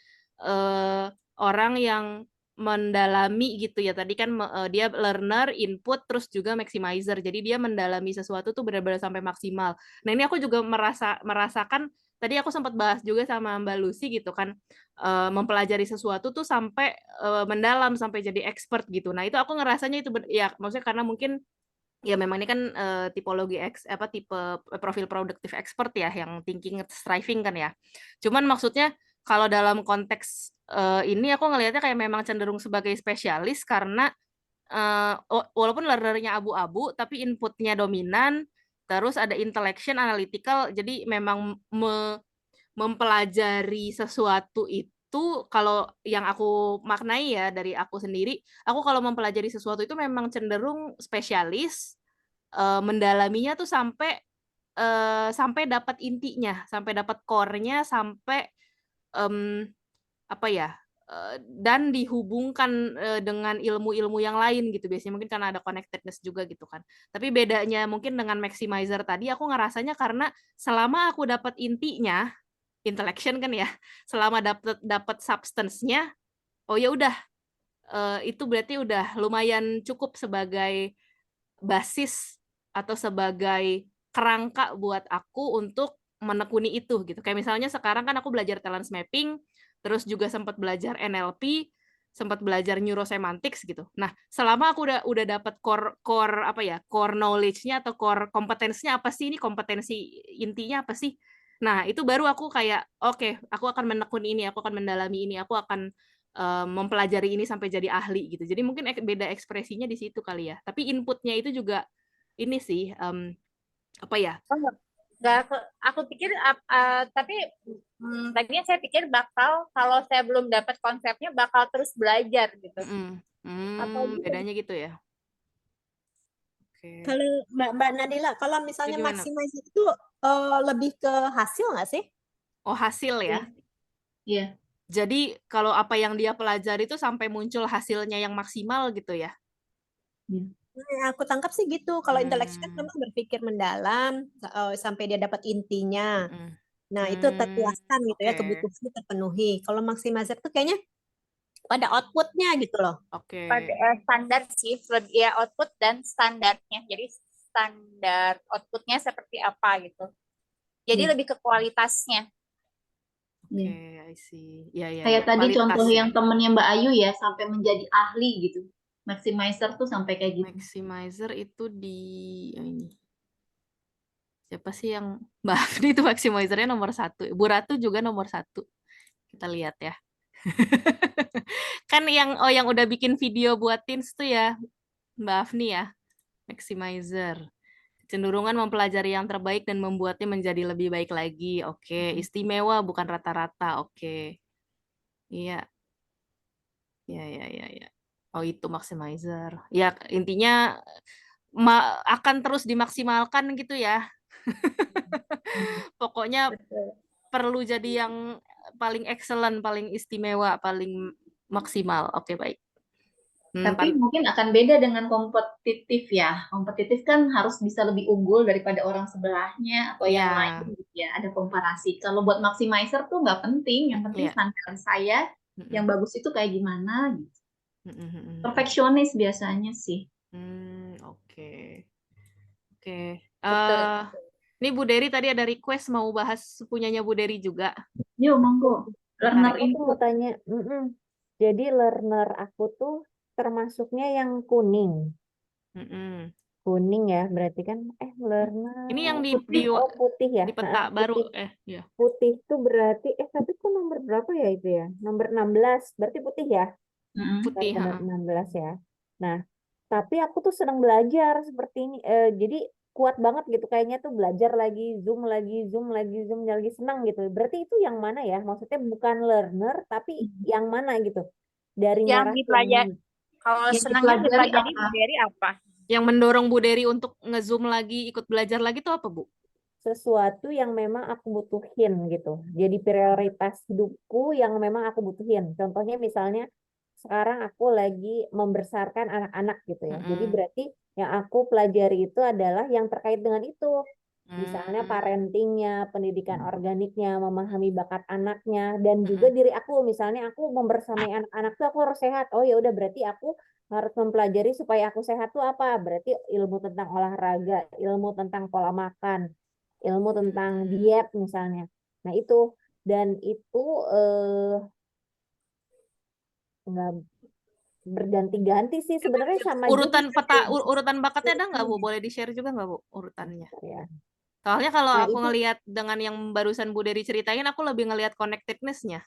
A: orang yang mendalami gitu ya. Tadi kan dia learner, input, terus juga maximizer. Jadi dia mendalami sesuatu tuh benar-benar sampai maksimal. Nah ini aku juga merasakan, tadi aku sempat bahas juga sama Mbak Lucy gitu kan, mempelajari sesuatu tuh sampai mendalam, sampai jadi expert gitu. Nah itu aku ngerasanya itu, ya maksudnya karena mungkin ya memang ini kan tipologi tipe profil produktif expert ya yang thinking striving kan ya. Cuman maksudnya kalau dalam konteks ini aku ngelihatnya kayak memang cenderung sebagai spesialis karena walaupun learner-nya abu-abu tapi inputnya dominan, terus ada intellection, analytical, jadi memang mempelajari sesuatu itu kalau yang aku maknai ya dari aku sendiri, aku kalau mempelajari sesuatu itu memang cenderung spesialis, mendalaminya tuh sampai dapat intinya, sampai dapat core-nya, sampai dan dihubungkan dengan ilmu-ilmu yang lain gitu. Biasanya mungkin karena ada connectedness juga gitu kan. Tapi bedanya mungkin dengan maximizer tadi aku ngerasanya karena selama aku dapat intinya, intellection kan ya, selama dapat substance-nya, oh ya udah itu berarti udah lumayan cukup sebagai basis atau sebagai kerangka buat aku untuk menekuni itu gitu. Kayak misalnya sekarang kan aku belajar talent mapping, terus juga sempat belajar NLP, sempat belajar neurosemantics gitu. Nah, selama aku udah dapat core knowledge-nya atau core kompetensinya apa sih, ini kompetensi intinya apa sih? Nah, itu baru aku kayak oke, aku akan menekuni ini, aku akan mendalami ini, aku akan mempelajari ini sampai jadi ahli gitu. Jadi mungkin beda ekspresinya di situ kali ya. Tapi inputnya itu juga ini sih apa ya?
E: Oh, enggak, aku pikir tapi tadinya saya pikir bakal kalau saya belum dapat konsepnya bakal terus belajar gitu. Atau gitu.
A: Bedanya gitu ya. Oke.
D: Kalau Mbak Nadila, kalau misalnya
A: Gimana?
D: maximize itu lebih ke hasil nggak sih?
A: Oh, hasil ya.
B: Iya.
A: Jadi kalau apa yang dia pelajari itu sampai muncul hasilnya yang maksimal gitu ya.
D: Aku tangkap sih gitu. Kalau intelektual kan memang berpikir mendalam sampai dia dapat intinya. Nah, itu terpuaskan gitu ya, kebutuhannya terpenuhi. Kalau maximizer tuh kayaknya pada outputnya gitu loh.
A: Oke.
E: Pada standar sih, ya output dan standarnya. Jadi standar outputnya seperti apa gitu. Jadi lebih ke kualitasnya.
A: Oke, I see. Ya,
B: Kayak tadi
A: kualitas
B: contoh
A: ya.
B: yang temennya Mbak Ayu ya, sampai menjadi ahli gitu. Maximizer tuh sampai kayak gitu.
A: Maximizer itu di ini. Siapa sih yang Mbak Afni itu maximizernya nomor 1. Bu Ratu juga nomor 1. Kita lihat ya. Kan yang udah bikin video buat teens tuh ya Mbak Afni ya. Maximizer. Cenderungan mempelajari yang terbaik dan membuatnya menjadi lebih baik lagi. Oke, istimewa bukan rata-rata. Oke. Iya. Ya. Oh, itu maximizer. Ya, intinya akan terus dimaksimalkan gitu ya. Pokoknya perlu jadi yang paling excellent, paling istimewa, paling maksimal. Oke, baik.
B: Tapi mungkin akan beda dengan kompetitif ya. Kompetitif kan harus bisa lebih unggul daripada orang sebelahnya atau yang lain gitu ya. Ada komparasi. Kalau buat maximizer tuh nggak penting. Yang penting standar saya yang bagus itu kayak gimana gitu. Perfeksionis biasanya sih.
A: Oke. Ini Bu Dery tadi ada request mau bahas punyanya Bu Dery juga.
B: Yuk, monggo. Learner
F: Aku mau tanya. Jadi learner aku tuh termasuknya yang kuning. Kuning ya, berarti kan learner.
A: Ini yang di
F: putih ya.
A: Di peta baru ya.
F: Putih itu berarti tapi kok nomor berapa ya itu ya? Nomor 16. Berarti putih ya?
A: Putih,
F: Nomor 16 ya. Nah, tapi aku tuh senang belajar seperti ini. Jadi kuat banget gitu kayaknya tuh belajar lagi, zoom lagi, senang gitu. Berarti itu yang mana ya? Maksudnya bukan learner tapi yang mana gitu? Dari
E: yang dipelajari. Kalau senangnya dipelajari dari apa?
A: Yang mendorong Bu Dery untuk nge-zoom lagi, ikut belajar lagi tuh apa, Bu?
F: Sesuatu yang memang aku butuhin gitu. Jadi prioritas hidupku yang memang aku butuhin. Contohnya misalnya sekarang aku lagi membesarkan anak-anak gitu ya. Jadi berarti yang aku pelajari itu adalah yang terkait dengan itu. Misalnya parentingnya, pendidikan organiknya, memahami bakat anaknya, dan juga diri aku. Misalnya aku membersamai anak-anak tuh aku harus sehat. Oh ya udah berarti aku harus mempelajari supaya aku sehat tuh apa? Berarti ilmu tentang olahraga, ilmu tentang pola makan, ilmu tentang diet misalnya. Nah itu, dan itu nggak berganti-ganti sih sebenarnya sama
A: urutan
F: juga
A: peta urutan bakatnya ada nggak Bu? Boleh di-share juga nggak Bu urutannya?
F: Ya.
A: Soalnya kalau aku ngelihat dengan yang barusan Bu Dery ceritain, aku lebih ngelihat connectedness-nya.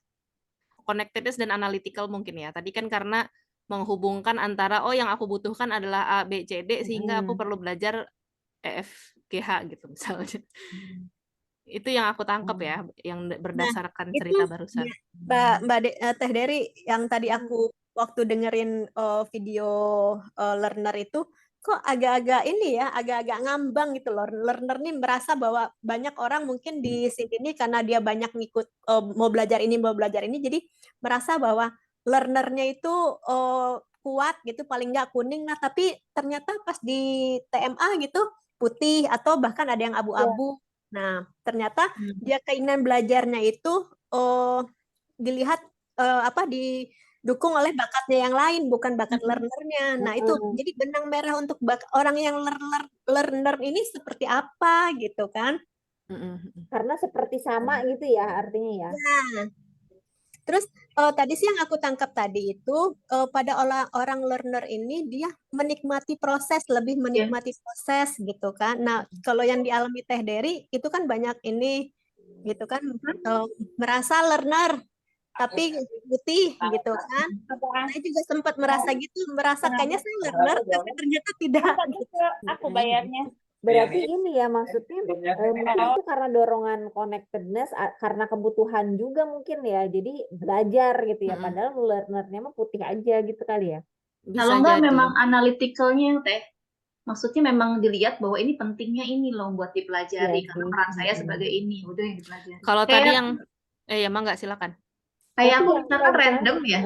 A: Connectedness dan analytical mungkin ya. Tadi kan karena menghubungkan antara yang aku butuhkan adalah A, B, C, D sehingga aku perlu belajar E, F, G, H gitu misalnya. Itu yang aku tangkap ya, yang berdasarkan cerita barusan.
D: Mbak Teh Dery, yang tadi aku waktu dengerin video learner itu, kok agak-agak ini ya, agak-agak ngambang gitu loh. Learner nih merasa bahwa banyak orang mungkin di sini karena dia banyak ngikut mau belajar ini, jadi merasa bahwa learnernya itu kuat gitu, paling nggak kuning. Nah, tapi ternyata pas di TMA gitu putih atau bahkan ada yang abu-abu. Nah, ternyata dia keinginan belajarnya itu dilihat didukung oleh bakatnya yang lain, bukan bakat
B: Mm-mm.
D: learnernya. Nah, itu
F: Mm-mm.
D: jadi benang merah untuk orang yang learner ini seperti apa gitu kan.
F: Karena seperti sama gitu ya artinya ya.
D: Nah, terus tadi sih yang aku tangkap tadi itu pada orang learner ini dia menikmati proses, lebih
B: Ya.
D: menikmati proses gitu kan. Nah, kalau yang dialami Teh Dery itu kan banyak ini gitu kan, merasa learner tapi putih gitu kan. Saya juga sempat merasa gitu, merasa kayaknya saya learner tapi ternyata tidak.
E: Aku bayarnya.
F: Berarti ini ya maksudnya mungkin itu karena dorongan connectedness karena kebutuhan juga mungkin ya. Jadi belajar gitu ya. Padahal learnernya mah putih aja gitu kali ya.
B: Kalau enggak memang analyticalnya Teh. Maksudnya memang dilihat bahwa ini pentingnya ini loh buat dipelajari
F: Iya
B: karena
F: sih.
B: peran saya sebagai ini udah yang dipelajari.
A: Kalau
B: Kayak-
A: tadi yang ya Mangga silakan.
B: Kayak
F: Tapi
B: aku
F: yang
B: misalkan
F: kalau misalnya-
B: random ya.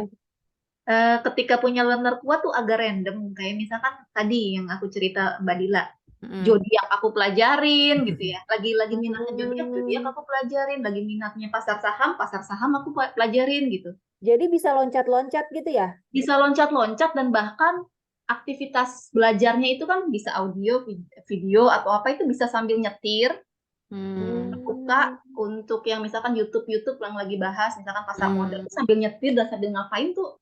B: Ketika punya learner kuat tuh agak random. Kayak misalkan tadi yang aku cerita Mbak Dila. Zodiak aku pelajarin gitu ya. Lagi minatnya zodiak aku pelajarin. Lagi minatnya pasar saham aku pelajarin gitu.
F: Jadi bisa loncat-loncat gitu ya?
B: Bisa loncat-loncat dan bahkan aktivitas belajarnya itu kan bisa audio, video atau apa itu bisa sambil nyetir. Buka untuk yang misalkan YouTube yang lagi bahas misalkan pasar modal itu sambil nyetir dan sambil ngapain tuh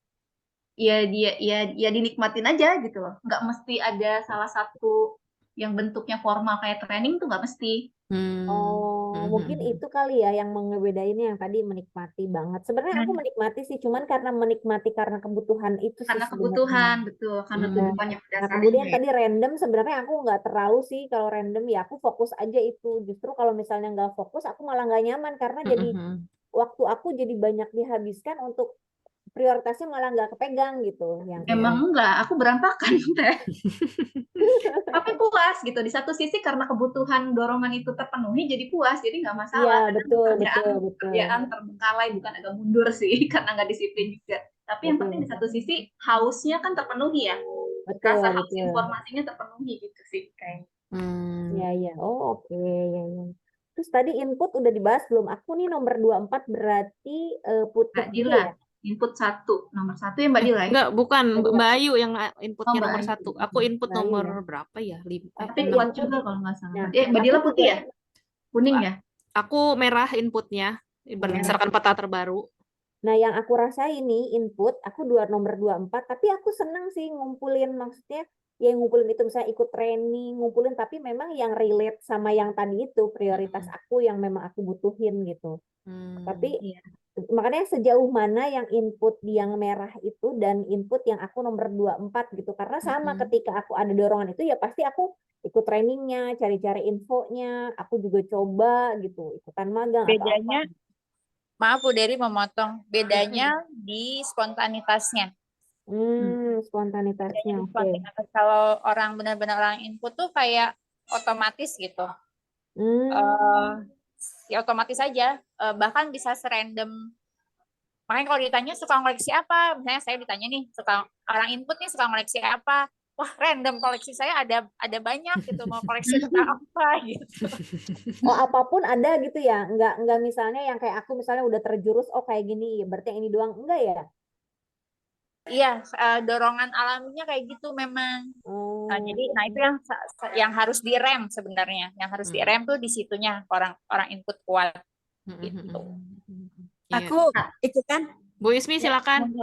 B: ya dia dinikmatin aja gitu loh. Nggak mesti ada salah satu yang bentuknya formal kayak training tuh nggak mesti.
F: Mungkin itu kali ya yang ngebedainnya yang tadi menikmati banget. Sebenarnya aku menikmati sih, cuman karena menikmati karena kebutuhan itu sih
B: Karena
F: sebenarnya.
B: kebutuhan, betul. Karena tujuan yang
F: Nah,
B: berdasarnya.
F: kemudian tadi random sebenarnya aku nggak terlalu sih kalau random ya aku fokus aja itu. Justru kalau misalnya nggak fokus aku malah nggak nyaman karena jadi waktu aku jadi banyak dihabiskan untuk prioritasnya malah nggak kepegang gitu.
B: Emang enggak, aku berantakan Teh. Tapi puas gitu. Di satu sisi karena kebutuhan dorongan itu terpenuhi jadi puas, jadi nggak masalah.
F: Iya, betul.
B: Kerjaan terbengkalai bukan agak mundur sih karena nggak disiplin juga. Tapi yang penting di satu sisi hausnya kan terpenuhi ya. Rasa haus informasinya terpenuhi gitu sih kayaknya.
F: Iya. Oh, oke. Ya. Terus tadi input udah dibahas belum? Aku nih nomor 24 berarti Putih juga ya?
B: Input 1, nomor 1 ya Mbak Dila ya?
A: Enggak, bukan Mbak Ayu yang inputnya
B: Mbak
A: nomor
B: Ayu.
A: 1. Aku input
F: Mbak Ayu
A: nomor
F: ya.
A: berapa ya?
B: Tapi kuat juga kalau nggak salah.
F: Nah,
B: Mbak Dila putih ya? Kuning ya?
A: Aku merah inputnya berdasarkan peta terbaru.
F: Nah, yang aku rasain nih input, aku nomor 24, tapi aku seneng sih ngumpulin, maksudnya ya ngumpulin itu misalnya ikut training, ngumpulin tapi memang yang relate sama yang tadi itu prioritas aku yang memang aku butuhin gitu. Tapi makanya sejauh mana yang input yang merah itu dan input yang aku nomor 24 gitu. Karena sama ketika aku ada dorongan itu ya pasti aku ikut trainingnya, cari-cari infonya, aku juga coba gitu, ikutan magang
E: Bedanya,
F: atau apa.
E: maaf Bu Dery memotong, bedanya di spontanitasnya.
F: Spontanitasnya. Oke.
E: Kalau orang benar-benar orang input tuh kayak otomatis gitu. Ya otomatis aja, bahkan bisa serandom. Makanya kalau ditanya suka koleksi apa, misalnya saya ditanya nih, suka orang input nih suka koleksi apa, wah random koleksi saya ada banyak gitu, mau koleksi tentang apa gitu.
F: Oh, apapun ada gitu ya, nggak misalnya yang kayak aku misalnya udah terjurus, oh kayak gini, berarti yang ini doang, enggak ya?
E: Iya, dorongan alaminya kayak gitu memang. Jadi, itu yang harus direm sebenarnya, yang harus direm tuh di situnya orang input kuat gitu.
D: Aku itu kan
A: Bu Ismi silakan.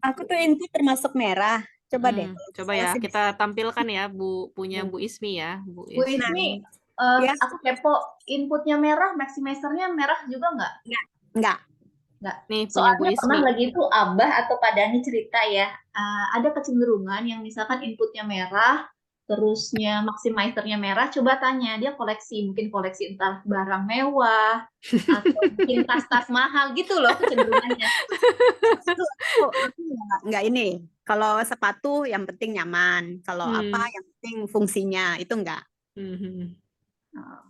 D: Aku tuh input termasuk merah. Coba deh.
A: Coba ya kita tampilkan ya punya Bu Ismi ya. Bu
B: Ismi, aku kepo, inputnya merah, maximizernya merah juga nggak?
D: Nggak.
A: Nih,
B: soalnya pernah lagi itu Abah atau Pak Dani cerita ya, ada kecenderungan yang misalkan inputnya merah, terusnya maximizernya merah, coba tanya, dia mungkin koleksi entah barang mewah, atau mungkin tas-tas mahal gitu loh kecenderungannya.
D: Aku nggak ini, kalau sepatu yang penting nyaman, kalau apa yang penting fungsinya, itu enggak.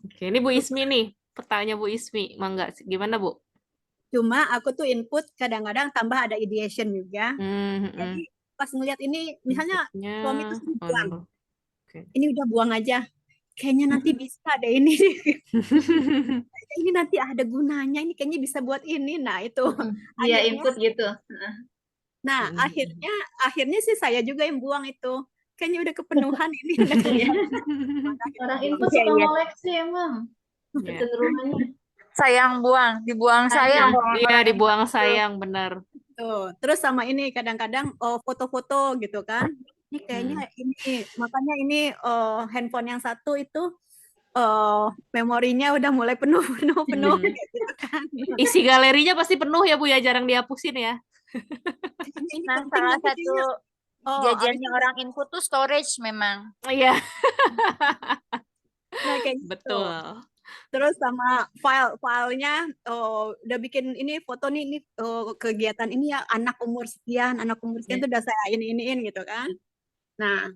A: Oke, ini Bu Ismi nih, pertanyaan Bu Ismi, Mangga, gimana Bu?
D: Cuma aku tuh input kadang-kadang tambah ada ideation juga. Jadi pas ngeliat ini, misalnya suami tuh buang. Ini udah buang aja. Kayaknya nanti bisa deh ini. Ini nanti ada gunanya. Ini kayaknya bisa buat ini. Nah itu.
B: Iya input gitu.
D: Nah, akhirnya sih saya juga yang buang itu. Kayaknya udah kepenuhan ini anaknya ya.
B: Orang input
E: Iya,
B: suka
E: iya.
B: ngoleksi emang.
A: Iya.
B: Kecenderungannya.
E: Sayang dibuang sayang kalau
A: Iya,
E: orang
A: dibuang
E: input.
A: sayang, bener.
D: Tuh, terus sama ini kadang-kadang foto-foto gitu kan. Ini kayaknya ini makanya ini handphone yang satu itu memorinya udah mulai penuh kayak gitu kan.
A: Isi galerinya pasti penuh ya Bu ya, jarang dihapusin ya.
D: Ini
E: Nah,
D: penting
E: salah
D: nanti
E: satu
D: kayaknya. Abis
E: jajannya
D: itu
E: orang input tuh storage memang.
A: Iya,
D: nah kayak gitu.
A: betul.
D: Terus sama filenya udah bikin ini foto nih ini kegiatan ini ya anak umur sekian tuh udah saya iniin gitu kan. Nah,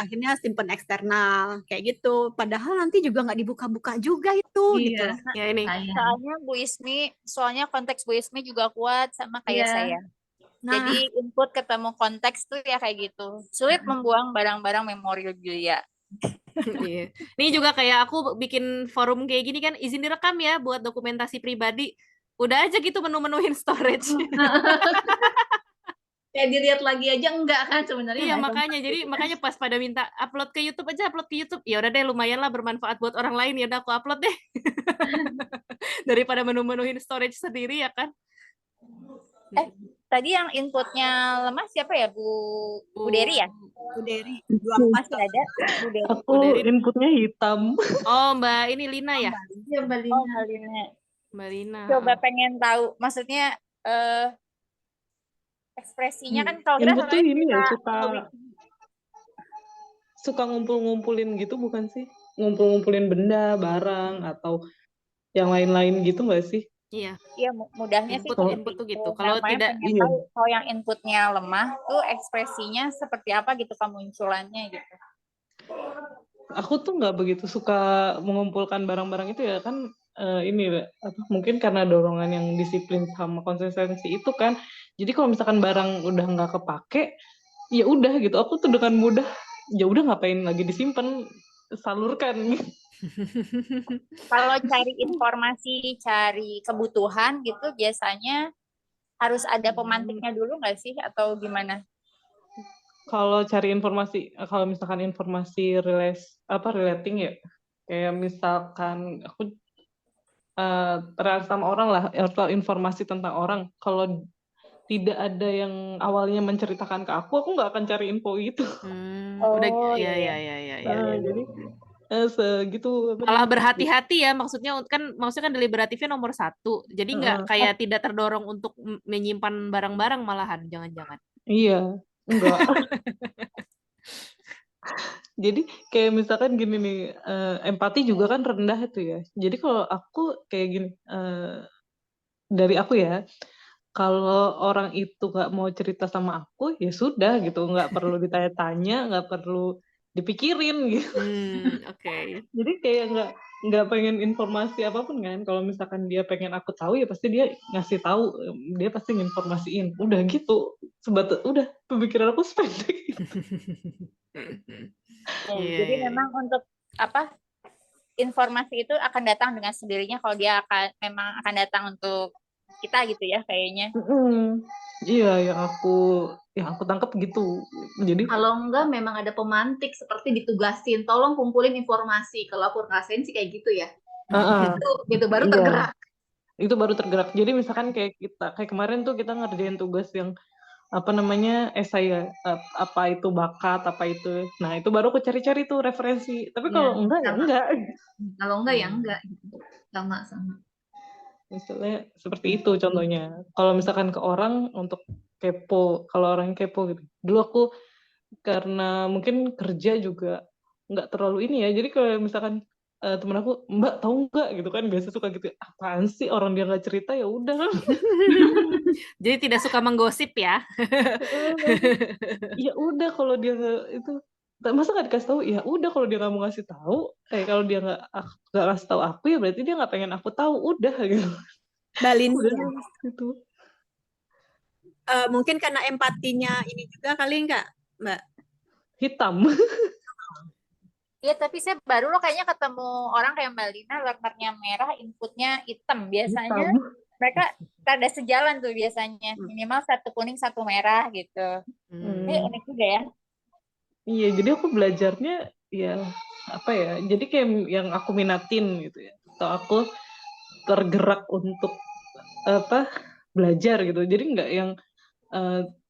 D: akhirnya simpen eksternal kayak gitu. Padahal nanti juga nggak dibuka-buka juga itu gitu.
A: Ya ini.
E: Soalnya konteks Bu Ismi juga kuat sama kayak
B: Iya.
E: saya.
D: Nah,
E: Jadi input ketemu konteks tuh ya kayak gitu. Sulit membuang barang-barang memori Julia.
A: Iya. Ini juga kayak aku bikin forum kayak gini kan, izin direkam ya buat dokumentasi pribadi. Udah aja gitu menu-menuhin storage.
B: Kayak dilihat lagi aja enggak kan sebenarnya.
A: Iya,
B: nggak
A: makanya
B: sempat
A: jadi
B: gitu.
A: makanya pas pada minta upload ke YouTube aja, upload ke YouTube. Ya udah deh, lumayan lah bermanfaat buat orang lain, ya udah aku upload deh. Daripada menu-menuhin storage sendiri ya kan.
E: Tadi yang inputnya lemah siapa ya, Bu Dery ya?
D: Bu Dery, dua
E: Masih ada Bu Dery.
C: Aku inputnya hitam.
A: Oh, Mbak ini Lina ya?
B: Iya, Mbak Lina.
E: Oh, Lina.
A: Mbak Lina.
E: Coba pengen tahu, maksudnya ekspresinya kan kalau kita
C: Input tuh
E: sebenarnya
C: ini ya
E: bisa
C: suka ngumpul-ngumpulin gitu bukan sih? Ngumpul-ngumpulin benda, barang atau yang lain-lain gitu nggak sih?
A: Iya.
E: Iya, mudahnya sih
A: Input tuh gitu. Kalau tidak
E: pengen tahu kalau yang inputnya lemah tuh ekspresinya seperti apa gitu kemunculannya gitu.
C: Aku tuh nggak begitu suka mengumpulkan barang-barang itu ya kan mungkin karena dorongan yang disiplin sama konsistensi itu kan. Jadi kalau misalkan barang udah nggak kepake, ya udah gitu. Aku tuh dengan mudah ya udah ngapain lagi disimpan, salurkan.
E: Kalau cari informasi, cari kebutuhan gitu biasanya harus ada pemantiknya dulu nggak sih atau gimana?
C: Kalau cari informasi, kalau misalkan informasi relating ya, kayak misalkan aku relasi sama orang lah, atau informasi tentang orang, kalau tidak ada yang awalnya menceritakan ke aku nggak akan cari info itu.
A: Udah,
E: iya.
C: Jadi segitu.
A: Malah berhati-hati ya, maksudnya kan deliberatifnya nomor 1. Jadi nggak kayak tidak terdorong untuk menyimpan barang-barang malahan, jangan-jangan.
C: Iya, enggak. Jadi kayak misalkan gini nih, empati juga kan rendah itu ya. Jadi kalau aku kayak gini, dari aku ya, kalau orang itu nggak mau cerita sama aku, ya sudah gitu, nggak perlu ditanya-tanya, nggak perlu dipikirin gitu.
A: Oke.
C: Jadi kayak nggak pengen informasi apapun kan. Kalau misalkan dia pengen aku tahu, ya pasti dia ngasih tahu, dia pasti nginformasiin. Udah gitu, udah pemikiran aku sependek gitu.
E: Jadi memang untuk informasi itu akan datang dengan sendirinya kalau dia memang akan datang untuk kita gitu ya kayaknya.
C: Iya, yang aku tangkap gitu. Jadi
B: kalau enggak memang ada pemantik seperti ditugasin, tolong kumpulin informasi. Kalau aku rasain sih kayak gitu ya. Gitu baru tergerak.
C: Itu baru tergerak. Jadi misalkan kayak kemarin tuh kita ngerjain tugas yang esai ya, apa itu bakat, apa itu. Nah, itu baru aku cari-cari tuh referensi. Tapi kalau enggak ya enggak.
B: Kalau enggak ya enggak. Sama-sama.
C: Misalnya seperti itu contohnya. Kalau misalkan ke orang untuk kepo, kalau orang kepo gitu. Dulu aku karena mungkin kerja juga nggak terlalu ini ya. Jadi kalau misalkan temen aku, Mbak tahu nggak gitu kan, biasa suka gitu. Apaan sih orang dia nggak cerita, ya udah.
A: Jadi tidak suka menggosip ya.
C: Ya udah kalau dia itu, masa nggak dikasih tahu? Ya udah kalau dia nggak mau ngasih tahu, kalau dia nggak ngasih tahu aku, ya berarti dia nggak pengen aku tahu, udah gitu.
D: Balin
C: gitu.
D: Mungkin karena empatinya ini juga kali nggak, Mbak?
C: Hitam.
E: Iya, tapi saya baru kayaknya ketemu orang kayak Mbak Lina, learnernya merah, inputnya hitam. Biasanya mereka rada sejalan tuh biasanya, minimal satu kuning satu merah gitu. Ini unik juga ya.
C: Iya, jadi aku belajarnya ya apa ya? Jadi kayak yang aku minatin gitu ya. Atau aku tergerak untuk apa belajar gitu. Jadi nggak yang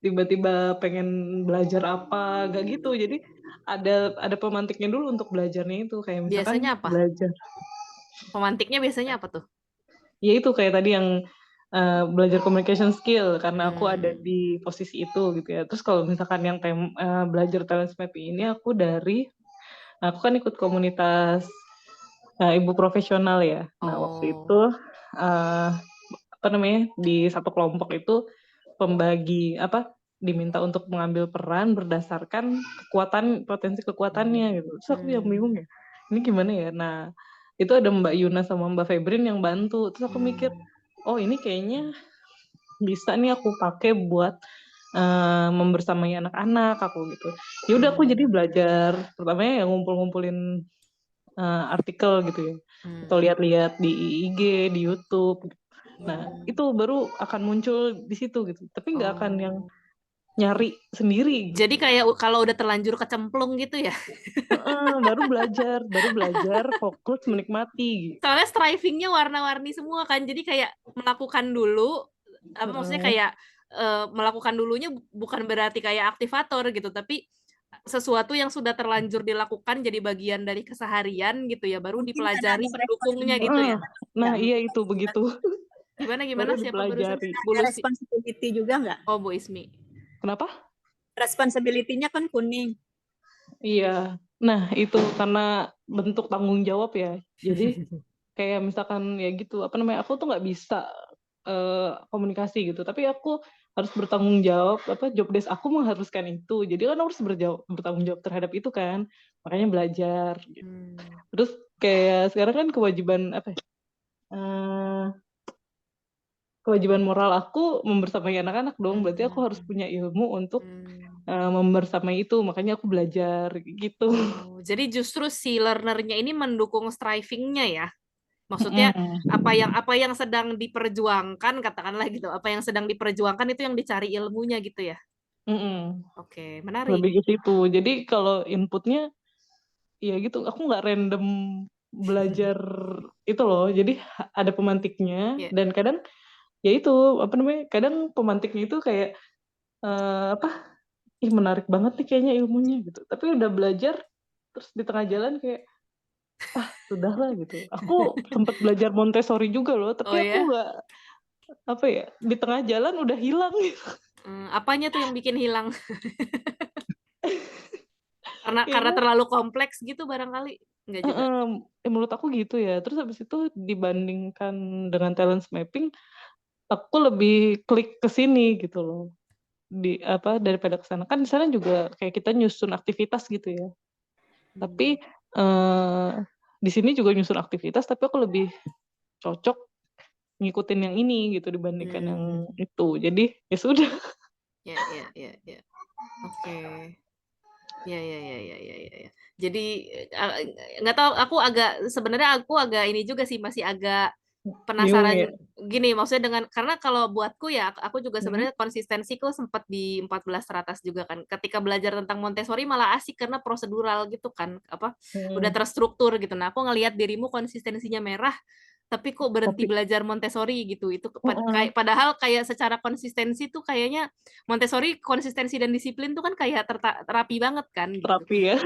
C: tiba-tiba pengen belajar apa, nggak gitu. Jadi ada pemantiknya dulu untuk belajarnya itu, kayak misalkan
A: Biasanya apa?
C: belajar.
A: Pemantiknya biasanya apa tuh?
C: Ya itu kayak tadi yang belajar communication skill karena aku ada di posisi itu gitu ya. Terus kalau misalkan yang kayak belajar talent mapping ini aku kan ikut komunitas ibu profesional ya. Nah waktu itu apa namanya di satu kelompok itu diminta untuk mengambil peran berdasarkan potensi kekuatannya gitu. Terus aku yang bingung ya, ini gimana ya? Nah itu ada Mbak Yuna sama Mbak Febrin yang bantu. Terus aku mikir, oh ini kayaknya bisa nih aku pakai buat membersamai anak-anak aku gitu. Ya udah aku jadi belajar pertamanya yang ngumpulin artikel gitu ya, atau lihat-lihat di IG, di YouTube. Nah itu baru akan muncul di situ gitu. Tapi nggak akan yang nyari sendiri.
A: Jadi kayak kalau udah terlanjur kecemplung gitu ya.
C: Baru belajar fokus menikmati.
A: Soalnya strivingnya warna-warni semua kan. Jadi kayak melakukan dulu, maksudnya kayak melakukan dulunya bukan berarti kayak aktivator gitu, tapi sesuatu yang sudah terlanjur dilakukan jadi bagian dari keseharian gitu ya, baru dipelajari pendukungnya gitu ya.
C: Nah iya itu begitu.
A: Gimana
C: Baru
A: siapa barusan?
C: dipelajari.
D: Ada responsibility juga nggak?
A: Oh, Bu Ismi.
C: Kenapa?
D: Responsibility-nya kan kuning.
C: Iya. Nah, itu karena bentuk tanggung jawab ya. Jadi kayak misalkan ya gitu, apa namanya? Aku tuh nggak bisa komunikasi gitu, tapi aku harus bertanggung jawab, job desk aku mengharuskan itu. Jadi kan aku harus bertanggung jawab terhadap itu kan. Makanya belajar gitu. Terus kayak sekarang kan kewajiban moral aku membersamai anak-anak dong. Berarti aku harus punya ilmu untuk membersamai itu, makanya aku belajar gitu.
A: Jadi justru si learner-nya ini mendukung striving-nya ya. Maksudnya apa yang sedang diperjuangkan, katakanlah gitu. Apa yang sedang diperjuangkan itu yang dicari ilmunya gitu ya. Oke, menarik.
C: Lebih ke situ. Jadi kalau inputnya ya gitu, aku nggak random belajar itu loh. Jadi ada pemantiknya dan kadang ya itu kadang pemantiknya itu kayak menarik banget nih kayaknya ilmunya gitu. Tapi udah belajar terus di tengah jalan kayak sudahlah gitu. Aku sempat belajar Montessori juga loh, tapi aku nggak di tengah jalan udah hilang gitu.
A: Apanya tuh yang bikin hilang? karena terlalu kompleks gitu barangkali. Enggak juga.
C: Menurut aku gitu ya. Terus habis itu dibandingkan dengan talent mapping, aku lebih klik ke sini gitu loh. Daripada ke sana. Kan di sana juga kayak kita nyusun aktivitas gitu ya. Tapi di sini juga nyusun aktivitas, tapi aku lebih cocok ngikutin yang ini gitu dibandingkan yang itu. Jadi ya sudah.
A: Ya. Oke. Ya. Jadi nggak tahu, sebenarnya aku agak ini juga sih, masih agak penasaran gini, maksudnya karena kalau buatku ya, aku juga sebenarnya konsistensiku sempat di 14 teratas juga kan. Ketika belajar tentang Montessori malah asik karena prosedural gitu kan, udah terstruktur gitu. Nah, aku ngelihat dirimu konsistensinya merah, tapi kok berhenti belajar Montessori gitu. Itu padahal kayak secara konsistensi tuh kayaknya Montessori konsistensi dan disiplin tuh kan kayak terapi banget kan gitu.
C: Terapi ya.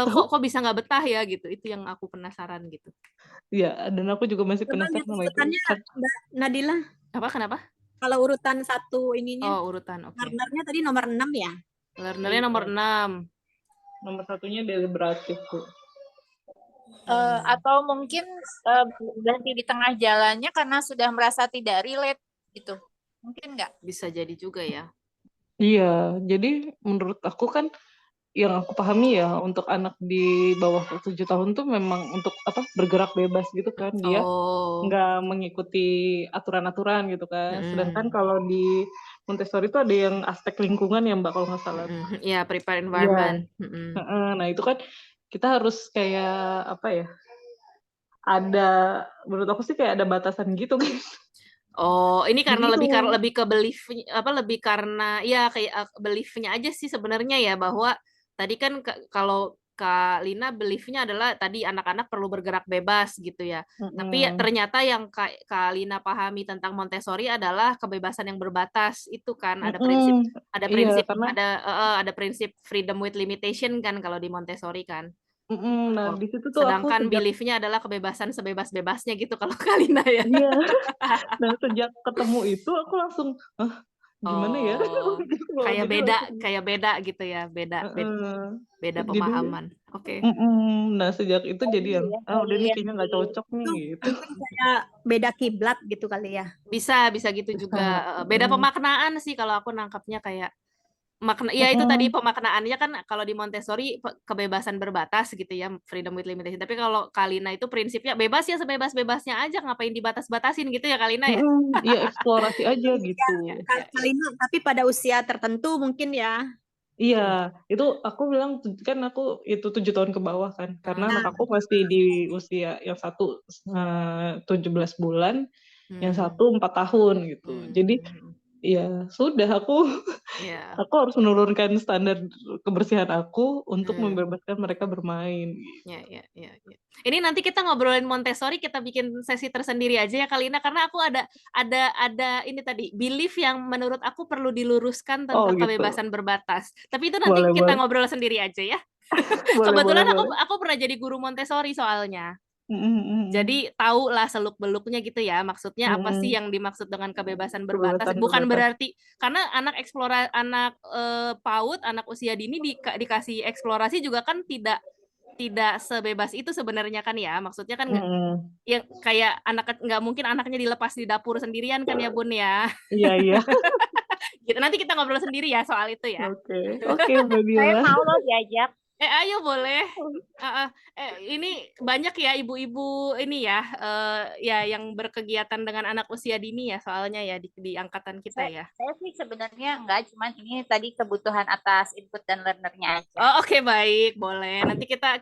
A: Kok bisa nggak betah ya gitu. Itu yang aku penasaran gitu.
C: Iya, dan aku juga masih penasaran sama itu.
D: Mbak Nadila.
A: Kenapa?
D: Kalau urutan satu ininya.
A: Oh, urutan. Oke.
D: Learner-nya tadi nomor 6 ya?
A: Learner-nya nomor 6.
C: Nomor satunya deliberatif tuh.
E: Atau mungkin berhenti di tengah jalannya karena sudah merasa tidak relate gitu. Mungkin nggak?
A: Bisa jadi juga ya.
C: Iya, jadi menurut aku kan yang aku pahami ya, untuk anak di bawah 7 tahun tuh memang untuk bergerak bebas gitu kan, dia nggak mengikuti aturan-aturan gitu kan. Sedangkan kalau di Montessori itu ada yang aspek lingkungan ya Mbak kalau nggak salah.
A: Iya, prepare environment.
C: Nah itu kan kita harus kayak menurut aku sih kayak ada batasan gitu kan.
A: Oh, ini karena
C: Gitu.
A: lebih ke belief apa lebih karena ya kayak belief-nya aja sih sebenarnya ya bahwa tadi kan kalau Kak Lina belief-nya adalah tadi anak-anak perlu bergerak bebas gitu ya. Tapi ya, ternyata yang Kak Lina pahami tentang Montessori adalah kebebasan yang berbatas itu kan ada
C: Iya, karena
A: ada prinsip freedom with limitation kan kalau di Montessori kan.
C: nah
A: Oh,
C: di situ tuh aku
A: sedangkan
C: sejak
A: belief-nya adalah kebebasan sebebas-bebasnya gitu kalau Kak Lina ya.
C: iya, nah sejak ketemu itu aku langsung gimana ya?
A: Oh,
C: Gitu loh. Jadi langsung
A: kayak beda gitu ya, beda beda
C: jadi
A: pemahaman. Oke.
C: nah sejak itu jadi yang
E: ya,
C: udah
E: value
C: nih
E: yang
C: kayaknya nggak cocok nih
D: Itu
C: gitu.
D: mungkin kayak beda kiblat gitu kali ya.
A: Bisa gitu
C: Bisa.
A: juga. Beda pemaknaan sih kalau aku nangkapnya kayak ya itu tadi pemaknaannya kan kalau di Montessori kebebasan berbatas gitu ya, freedom with limitation. Tapi kalau Kalina itu prinsipnya bebas ya sebebas-bebasnya aja, ngapain dibatas-batasin gitu ya Kalina ya?
C: Iya eksplorasi aja gitu.
D: Kali ini tapi pada usia tertentu mungkin ya.
C: Iya, itu aku bilang kan aku itu 7 tahun ke bawah kan, karena anak aku masih di usia yang satu 17 bulan, yang satu 4 tahun gitu. Jadi ya sudah
A: Ya.
C: aku harus menurunkan standar kebersihan aku untuk membebaskan mereka bermain.
A: Ya. Ini nanti kita ngobrolin Montessori, kita bikin sesi tersendiri aja ya Kalina, karena aku ada ini tadi belief yang menurut aku perlu diluruskan
C: Oh
A: tentang
C: gitu.
A: kebebasan berbatas. Tapi itu nanti
C: Boleh,
A: kita
C: boleh.
A: ngobrol sendiri aja ya.
C: Boleh,
A: Kebetulan
C: boleh.
A: aku pernah jadi guru Montessori soalnya. Jadi tahu lah seluk-beluknya gitu ya. Maksudnya apa sih yang dimaksud dengan kebebasan berbatas?
C: Kebebasan
A: Bukan
C: berbatas.
A: berarti karena anak PAUD, anak usia dini dikasih eksplorasi juga kan tidak sebebas itu sebenarnya kan ya. Maksudnya kan ya kayak nggak mungkin anaknya dilepas di dapur sendirian kan ya Bun ya.
C: Iya.
A: Gitu. Nanti kita ngobrol sendiri ya soal itu ya.
C: Oke, Mbak
E: Saya
C: Bila.
E: mau loh diajak.
A: Ayo boleh. Ini banyak ya ibu-ibu ini ya, ya yang berkegiatan dengan anak usia dini ya soalnya ya di angkatan kita ya.
E: Saya sih sebenarnya enggak, cuman ini tadi kebutuhan atas input dan learnernya aja.
A: Oh oke, baik, boleh. Nanti kita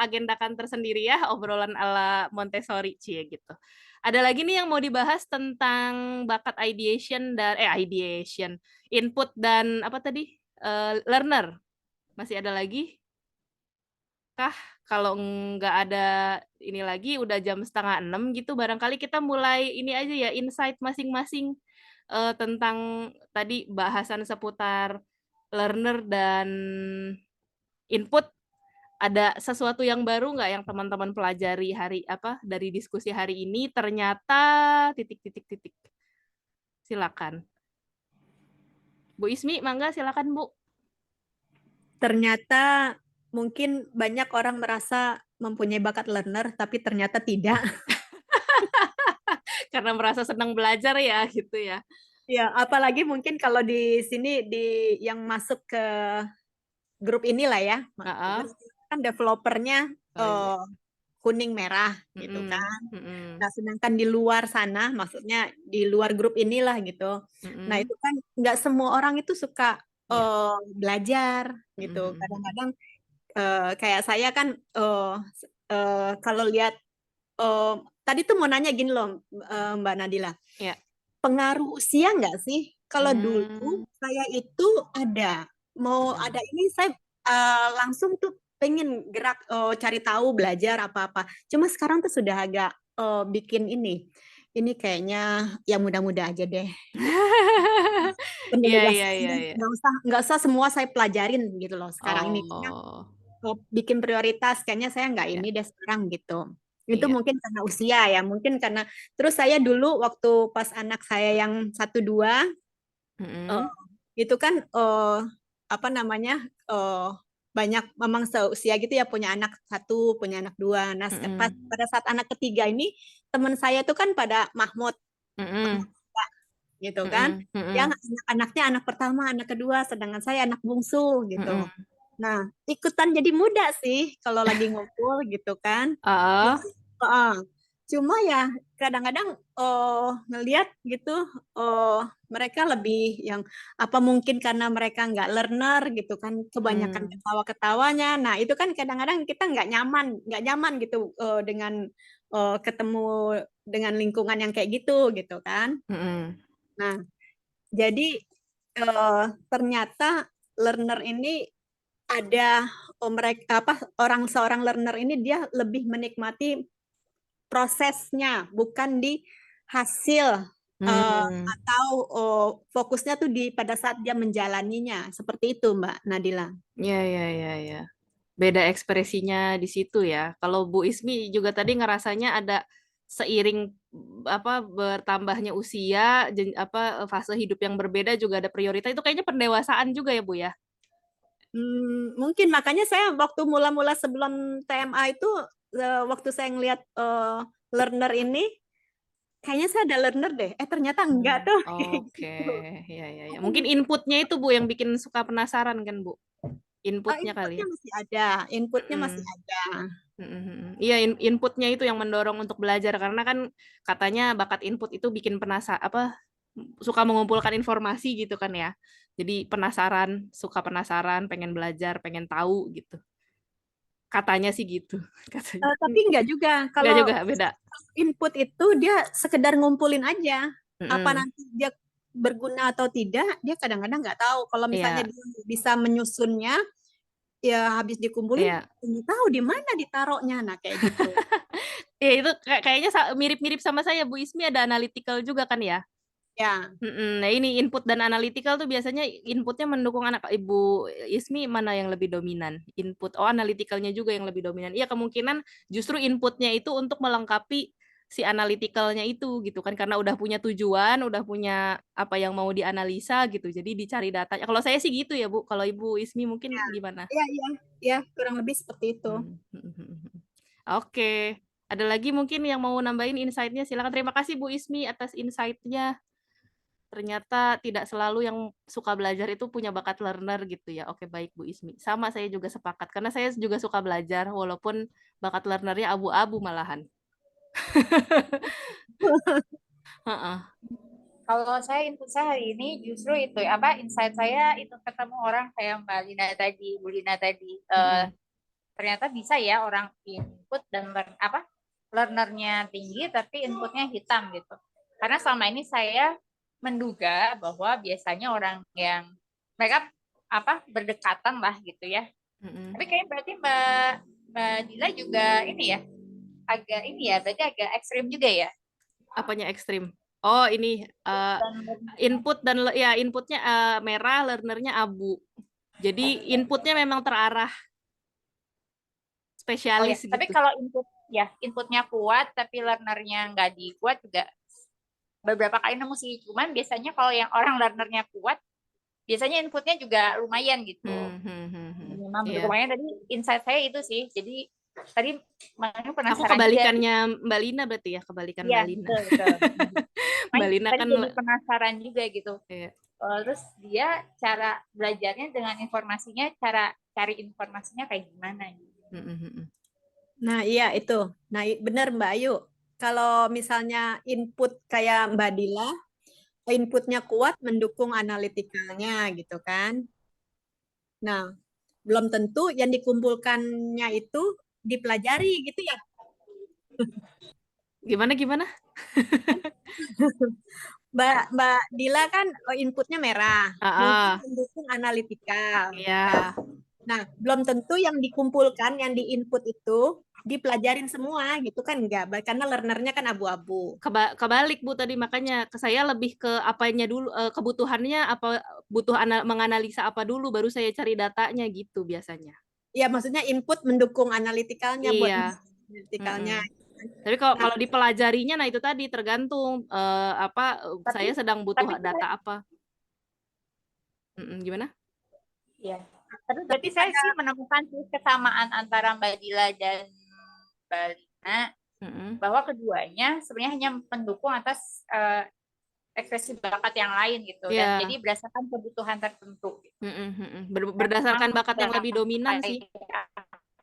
A: agendakan tersendiri ya obrolan ala Montessori cie gitu. Ada lagi nih yang mau dibahas tentang bakat ideation dan input dan apa tadi learner. Masih ada lagi? Kah? Kalau nggak ada ini lagi udah jam 5:30 gitu barangkali kita mulai ini aja ya insight masing-masing tentang tadi bahasan seputar learner dan input. Ada sesuatu yang baru nggak yang teman-teman pelajari dari diskusi hari ini ternyata titik. Silakan. Bu Ismi, mangga silakan Bu.
D: Ternyata mungkin banyak orang merasa mempunyai bakat learner, tapi ternyata tidak.
A: Karena merasa senang belajar ya, gitu ya.
D: Ya, apalagi mungkin kalau di sini yang masuk ke grup inilah ya, kan developernya kuning merah gitu kan. Nah, sedangkan di luar sana, maksudnya di luar grup inilah gitu. Nah, itu kan nggak semua orang itu suka belajar gitu. Kadang-kadang kayak saya kan kalau lihat tadi tuh mau nanya gini loh Mbak Nadila.
A: Ya.
D: Pengaruh usia nggak sih? Kalau dulu saya itu ada ini saya langsung tuh pengen gerak cari tahu belajar apa-apa. Cuma sekarang tuh sudah agak bikin ini kayaknya yang muda-muda aja deh.
A: Iya.
D: Nggak usah semua saya pelajarin gitu loh sekarang ini. Bikin prioritas kayaknya saya nggak ini deh sekarang gitu. Itu mungkin karena usia ya, mungkin karena terus saya dulu waktu pas anak saya yang 1-2 itu kan banyak memang seusia gitu ya punya anak 1, punya anak 2. Nah, pada saat anak ketiga ini teman saya tuh kan pada Mahmud gitu kan. Yang anaknya anak pertama, anak kedua, sedangkan saya anak bungsu gitu. Nah, ikutan jadi muda sih kalau lagi ngumpul gitu kan. Cuma ya kadang-kadang ngelihat gitu mereka lebih yang apa mungkin karena mereka nggak learner gitu kan kebanyakan ketawa-ketawanya. Nah itu kan kadang-kadang kita nggak nyaman gitu dengan ketemu dengan lingkungan yang kayak gitu kan. Nah jadi ternyata learner ini ada mereka seorang learner ini dia lebih menikmati prosesnya, bukan di hasil atau fokusnya tuh pada saat dia menjalaninya. Seperti itu, Mbak Nadila.
A: Ya. Beda ekspresinya di situ ya. Kalau Bu Ismi juga tadi ngerasanya ada seiring bertambahnya usia, fase hidup yang berbeda juga ada prioritas. Itu kayaknya pendewasaan juga ya, Bu ya?
D: Mungkin makanya saya waktu mula-mula sebelum TMA itu waktu saya ngelihat learner ini kayaknya saya ada learner deh. Ternyata enggak tuh.
A: Oke, ya. Mungkin inputnya itu Bu yang bikin suka penasaran kan Bu? Inputnya kali ya.
D: Masih ada, inputnya masih ada.
A: Iya, inputnya itu yang mendorong untuk belajar karena kan katanya bakat input itu bikin suka mengumpulkan informasi gitu kan ya. Jadi suka penasaran, pengen belajar, pengen tahu gitu. Katanya sih gitu.
D: Tapi enggak juga. Kalau
A: enggak juga, beda.
D: Input itu dia sekedar ngumpulin aja. Apa nanti dia berguna atau tidak, dia kadang-kadang nggak tahu. Kalau misalnya dia bisa menyusunnya, ya habis dikumpulin, tahu di mana ditaruhnya. Nah, kayak gitu.
A: Ya itu kayaknya mirip-mirip sama saya, Bu Ismi ada analytical juga kan ya?
D: Ya.
A: Nah ini input dan analytical tuh biasanya inputnya mendukung anak. Ibu Ismi mana yang lebih dominan? Input, analyticalnya juga yang lebih dominan. Iya kemungkinan justru inputnya itu untuk melengkapi si analyticalnya itu gitu kan karena udah punya tujuan, udah punya apa yang mau dianalisa gitu. Jadi dicari datanya. Kalau saya sih gitu ya Bu. Kalau Ibu Ismi mungkin gimana?
D: Iya, kurang lebih seperti itu.
A: Oke. Ada lagi mungkin yang mau nambahin insight-nya? Silakan. Terima kasih Bu Ismi atas insight-nya. Ternyata tidak selalu yang suka belajar itu punya bakat learner gitu ya. Oke, baik Bu Ismi. Sama saya juga sepakat karena saya juga suka belajar walaupun bakat learnernya abu-abu malahan.
E: Kalau saya input saya hari ini justru itu insight saya itu ketemu orang kayak Mbak Lina tadi, Bu Lina tadi. Ternyata bisa ya orang input dan learnernya tinggi tapi inputnya hitam gitu. Karena selama ini saya menduga bahwa biasanya orang yang mereka berdekatan lah gitu ya. Tapi kayak berarti Mbak Dila juga berarti agak ekstrim juga ya.
A: Apanya ekstrim? Oh ini input dan ya inputnya merah, learnernya abu. Jadi inputnya memang terarah spesialis gitu.
E: Tapi kalau inputnya kuat tapi learnernya nggak dikuat juga beberapa kali nemu sih. Cuman biasanya kalau yang orang learnernya kuat, biasanya inputnya juga lumayan gitu. Memang lumayan tadi insight saya itu sih. Jadi tadi penasaran.
A: Aku kebalikannya Mbak Lina berarti ya, kebalikan Mbak Lina.
E: Betul.
A: Mbak Lina kan
E: jadi penasaran juga gitu. Terus dia cara belajarnya dengan informasinya, cara cari informasinya kayak gimana gitu.
D: Nah, iya itu. Nah, benar Mbak Ayu. Kalau misalnya input kayak Mbak Dila, inputnya kuat mendukung analitikalnya gitu kan. Nah, belum tentu yang dikumpulkannya itu dipelajari gitu ya.
A: Gimana?
D: Mbak Dila kan inputnya merah, mungkin mendukung analitikal.
A: Iya.
D: Nah, belum tentu yang dikumpulkan, yang diinput itu dipelajarin semua gitu kan enggak, karena learnernya kan abu-abu.
A: Kebalik Bu tadi, makanya saya lebih ke apanya dulu, kebutuhannya apa, butuh menganalisa apa dulu baru saya cari datanya gitu biasanya.
D: Iya, maksudnya input mendukung analitikalnya buat analitikalnya.
A: Tapi kalau dipelajarinya nah itu tadi tergantung saya sedang butuh data apa. Gimana?
E: Iya. Tapi berarti saya sih menemukan kesamaan antara Mbak Dila dan Mbak Lina bahwa keduanya sebenarnya hanya pendukung atas ekspresi bakat yang lain gitu dan jadi berdasarkan kebutuhan tertentu.
A: Berdasarkan bakat yang lebih dominan sih.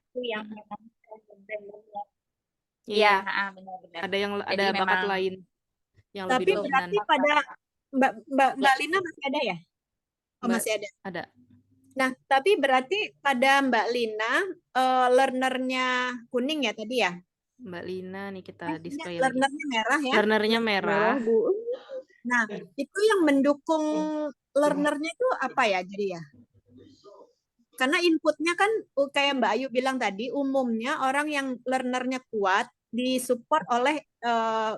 E: Itu yang memang
A: Iya,
E: benar-benar.
A: ada yang
E: Jadi
A: ada bakat
E: memang
A: lain yang
D: Tapi
A: lebih dominan.
D: berarti pada Mbak Lina masih ada ya? Oh,
A: Mbak,
D: masih ada.
A: ada.
D: Nah, tapi berarti pada Mbak Lina learnernya kuning ya tadi ya?
A: Mbak Lina nih kita display lagi.
D: Learnernya merah ya?
A: Learnernya merah.
C: Bu.
D: Nah, itu yang mendukung learnernya itu apa ya jadi ya? Karena inputnya kan kayak Mbak Ayu bilang tadi, umumnya orang yang learnernya kuat disupport oleh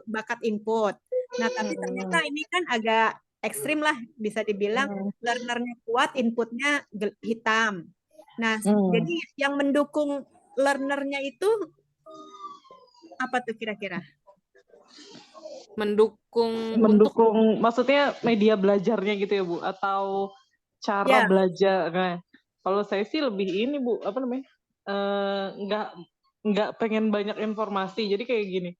D: bakat input. Nah, tapi ternyata ini kan agak ekstrim lah, bisa dibilang learnernya kuat, inputnya hitam. Nah, jadi yang mendukung learnernya itu apa tuh kira-kira?
A: Mendukung
C: Maksudnya media belajarnya gitu ya Bu, atau cara belajar. Nah, kalau saya sih lebih ini Bu, apa namanya, nggak pengen banyak informasi, jadi kayak gini,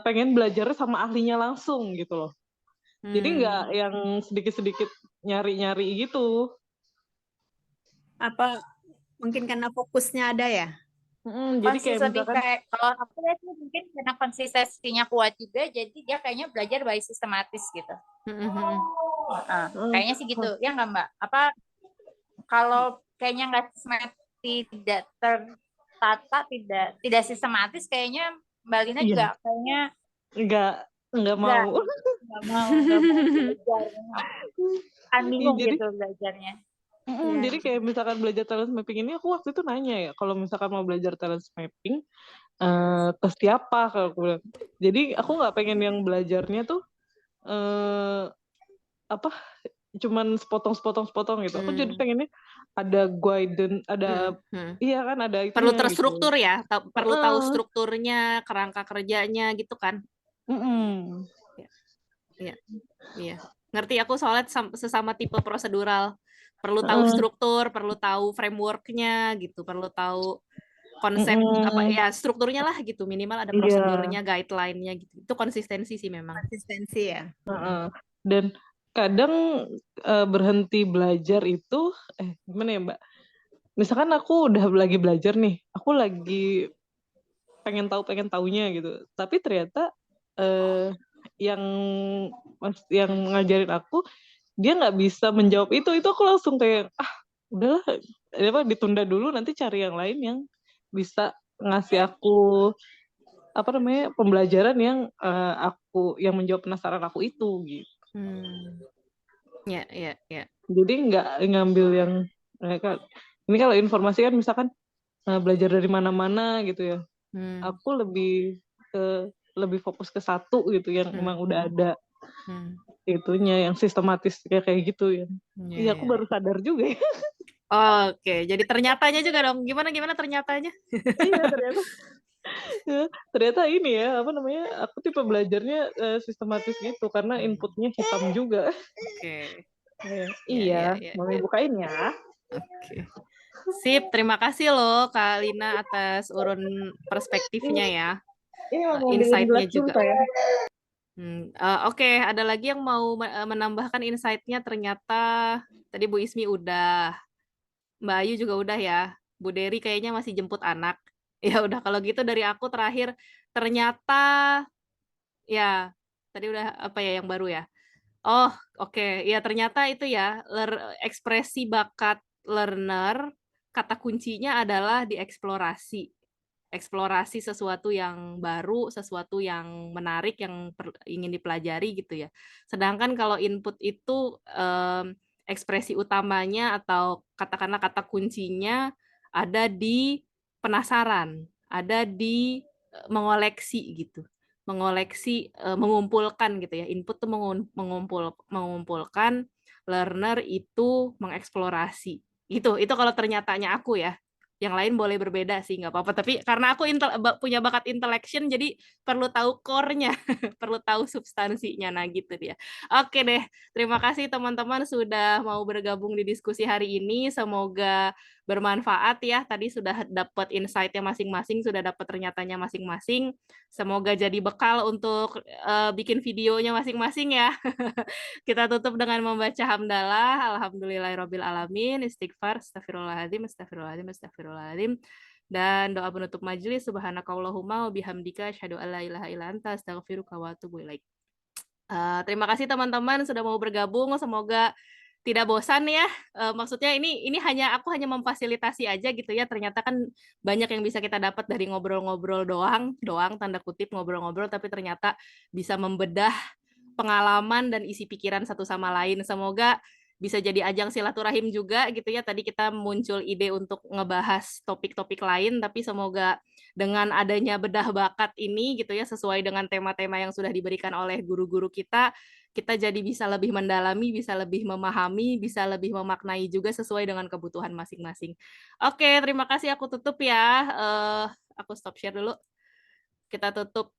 C: pengen belajarnya sama ahlinya langsung gitu loh. Jadi nggak yang sedikit-sedikit nyari-nyari gitu.
D: Apa mungkin karena fokusnya ada ya?
C: Jadi kayak
E: lebih
C: misalkan
E: kayak kalau aku lihat sih mungkin karena konsistensinya kuat juga, jadi dia kayaknya belajar by sistematis gitu. Kayaknya sih gitu, ya nggak Mbak? Apa kalau kayaknya nggak tidak tertata, tidak sistematis, kayaknya Mbak Lina juga kayaknya
C: nggak mau.
E: Nggak mau belajar. Kan bingung gitu belajarnya.
C: Jadi kayak misalkan belajar talent mapping ini, aku waktu itu nanya ya, kalau misalkan mau belajar talent mapping, ke siapa kalau aku bilang. Jadi aku nggak pengen yang belajarnya tuh cuman sepotong gitu. Aku jadi pengennya ada guidance, ada iya kan, ada
A: perlu
C: itunya
A: terstruktur
C: gitu.
A: ya, perlu tahu strukturnya, kerangka kerjanya gitu kan. Iya. Ngerti aku soalnya sesama tipe prosedural. Perlu tahu struktur, perlu tahu framework-nya gitu, perlu tahu konsep apa ya, strukturnya lah gitu, minimal ada prosedurnya, guideline-nya gitu. Itu konsistensi sih memang.
D: Konsistensi ya.
C: Dan kadang berhenti belajar itu gimana ya Mbak? Misalkan aku udah lagi belajar nih, aku lagi pengen tahunya gitu, tapi ternyata yang ngajarin aku dia nggak bisa menjawab itu aku langsung kayak udahlah, ditunda dulu, nanti cari yang lain yang bisa ngasih aku pembelajaran yang yang menjawab penasaran aku itu gitu.
A: Ya.
C: Jadi nggak ngambil yang ini kalau informasi kan misalkan belajar dari mana-mana gitu ya. Aku lebih fokus ke satu gitu yang emang udah ada itunya, yang sistematis kayak gitu ya. Iya, aku baru sadar juga ya.
A: Oke, jadi ternyatanya juga dong. Gimana ternyatanya?
C: Iya, ternyata ini ya, aku tipe belajarnya sistematis gitu, karena inputnya hitam juga.
A: Oke.
C: Iya, mau bukain ya.
A: Oke. Sip, terima kasih loh Kak Lina atas urun perspektifnya ya. Insight-nya juga. Oke, ada lagi yang mau menambahkan insight-nya? Ternyata tadi Bu Ismi udah, Mbak Ayu juga udah ya. Bu Dery kayaknya masih jemput anak. Ya udah, kalau gitu dari aku terakhir, ternyata ya tadi udah apa ya yang baru ya. Oh, oke. Ya ternyata itu ya, ekspresi bakat learner, kata kuncinya adalah dieksplorasi. Eksplorasi sesuatu yang baru, sesuatu yang menarik, yang ingin dipelajari gitu ya. Sedangkan kalau input itu ekspresi utamanya atau katakanlah kata kuncinya ada di penasaran, ada di mengoleksi gitu. Mengoleksi, mengumpulkan gitu ya. Input tuh mengumpulkan, learner itu mengeksplorasi. Itu kalau ternyatanya aku ya. Yang lain boleh berbeda sih, nggak apa-apa. Tapi karena aku punya bakat intellection, jadi perlu tahu core-nya, perlu tahu substansinya. Nah gitu dia. Oke deh, terima kasih teman-teman sudah mau bergabung di diskusi hari ini. Semoga bermanfaat ya. Tadi sudah dapat insight-nya masing-masing, sudah dapat ternyatanya masing-masing. Semoga jadi bekal untuk bikin videonya masing-masing ya. Kita tutup dengan membaca hamdalah. Alhamdulillahirabbil alamin. Istighfar, astagfirullahaladzim, astagfirullahaladzim, astagfirullahaladzim. Dan doa penutup majelis, subhanakallahumma wa bihamdika asyhadu an la ilaha illa anta astaghfiruka wa atubu ilaik. Terima kasih teman-teman sudah mau bergabung. Semoga tidak bosan ya. Maksudnya ini aku hanya memfasilitasi aja gitu ya. Ternyata kan banyak yang bisa kita dapat dari ngobrol-ngobrol doang tanda kutip ngobrol-ngobrol, tapi ternyata bisa membedah pengalaman dan isi pikiran satu sama lain. Semoga bisa jadi ajang silaturahim juga gitu ya. Tadi kita muncul ide untuk ngebahas topik-topik lain, tapi semoga dengan adanya bedah bakat ini gitu ya, sesuai dengan tema-tema yang sudah diberikan oleh guru-guru kita jadi bisa lebih mendalami, bisa lebih memahami, bisa lebih memaknai juga sesuai dengan kebutuhan masing-masing. Oke, terima kasih, aku tutup ya. Aku stop share dulu. Kita tutup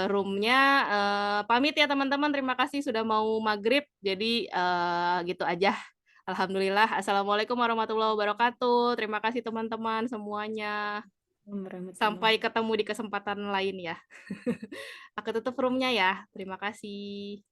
A: room-nya. Pamit ya teman-teman, terima kasih sudah mau maghrib. Jadi gitu aja. Alhamdulillah. Assalamualaikum warahmatullahi wabarakatuh. Terima kasih teman-teman semuanya. Sampai ketemu di kesempatan lain ya. Aku tutup room-nya ya. Terima kasih.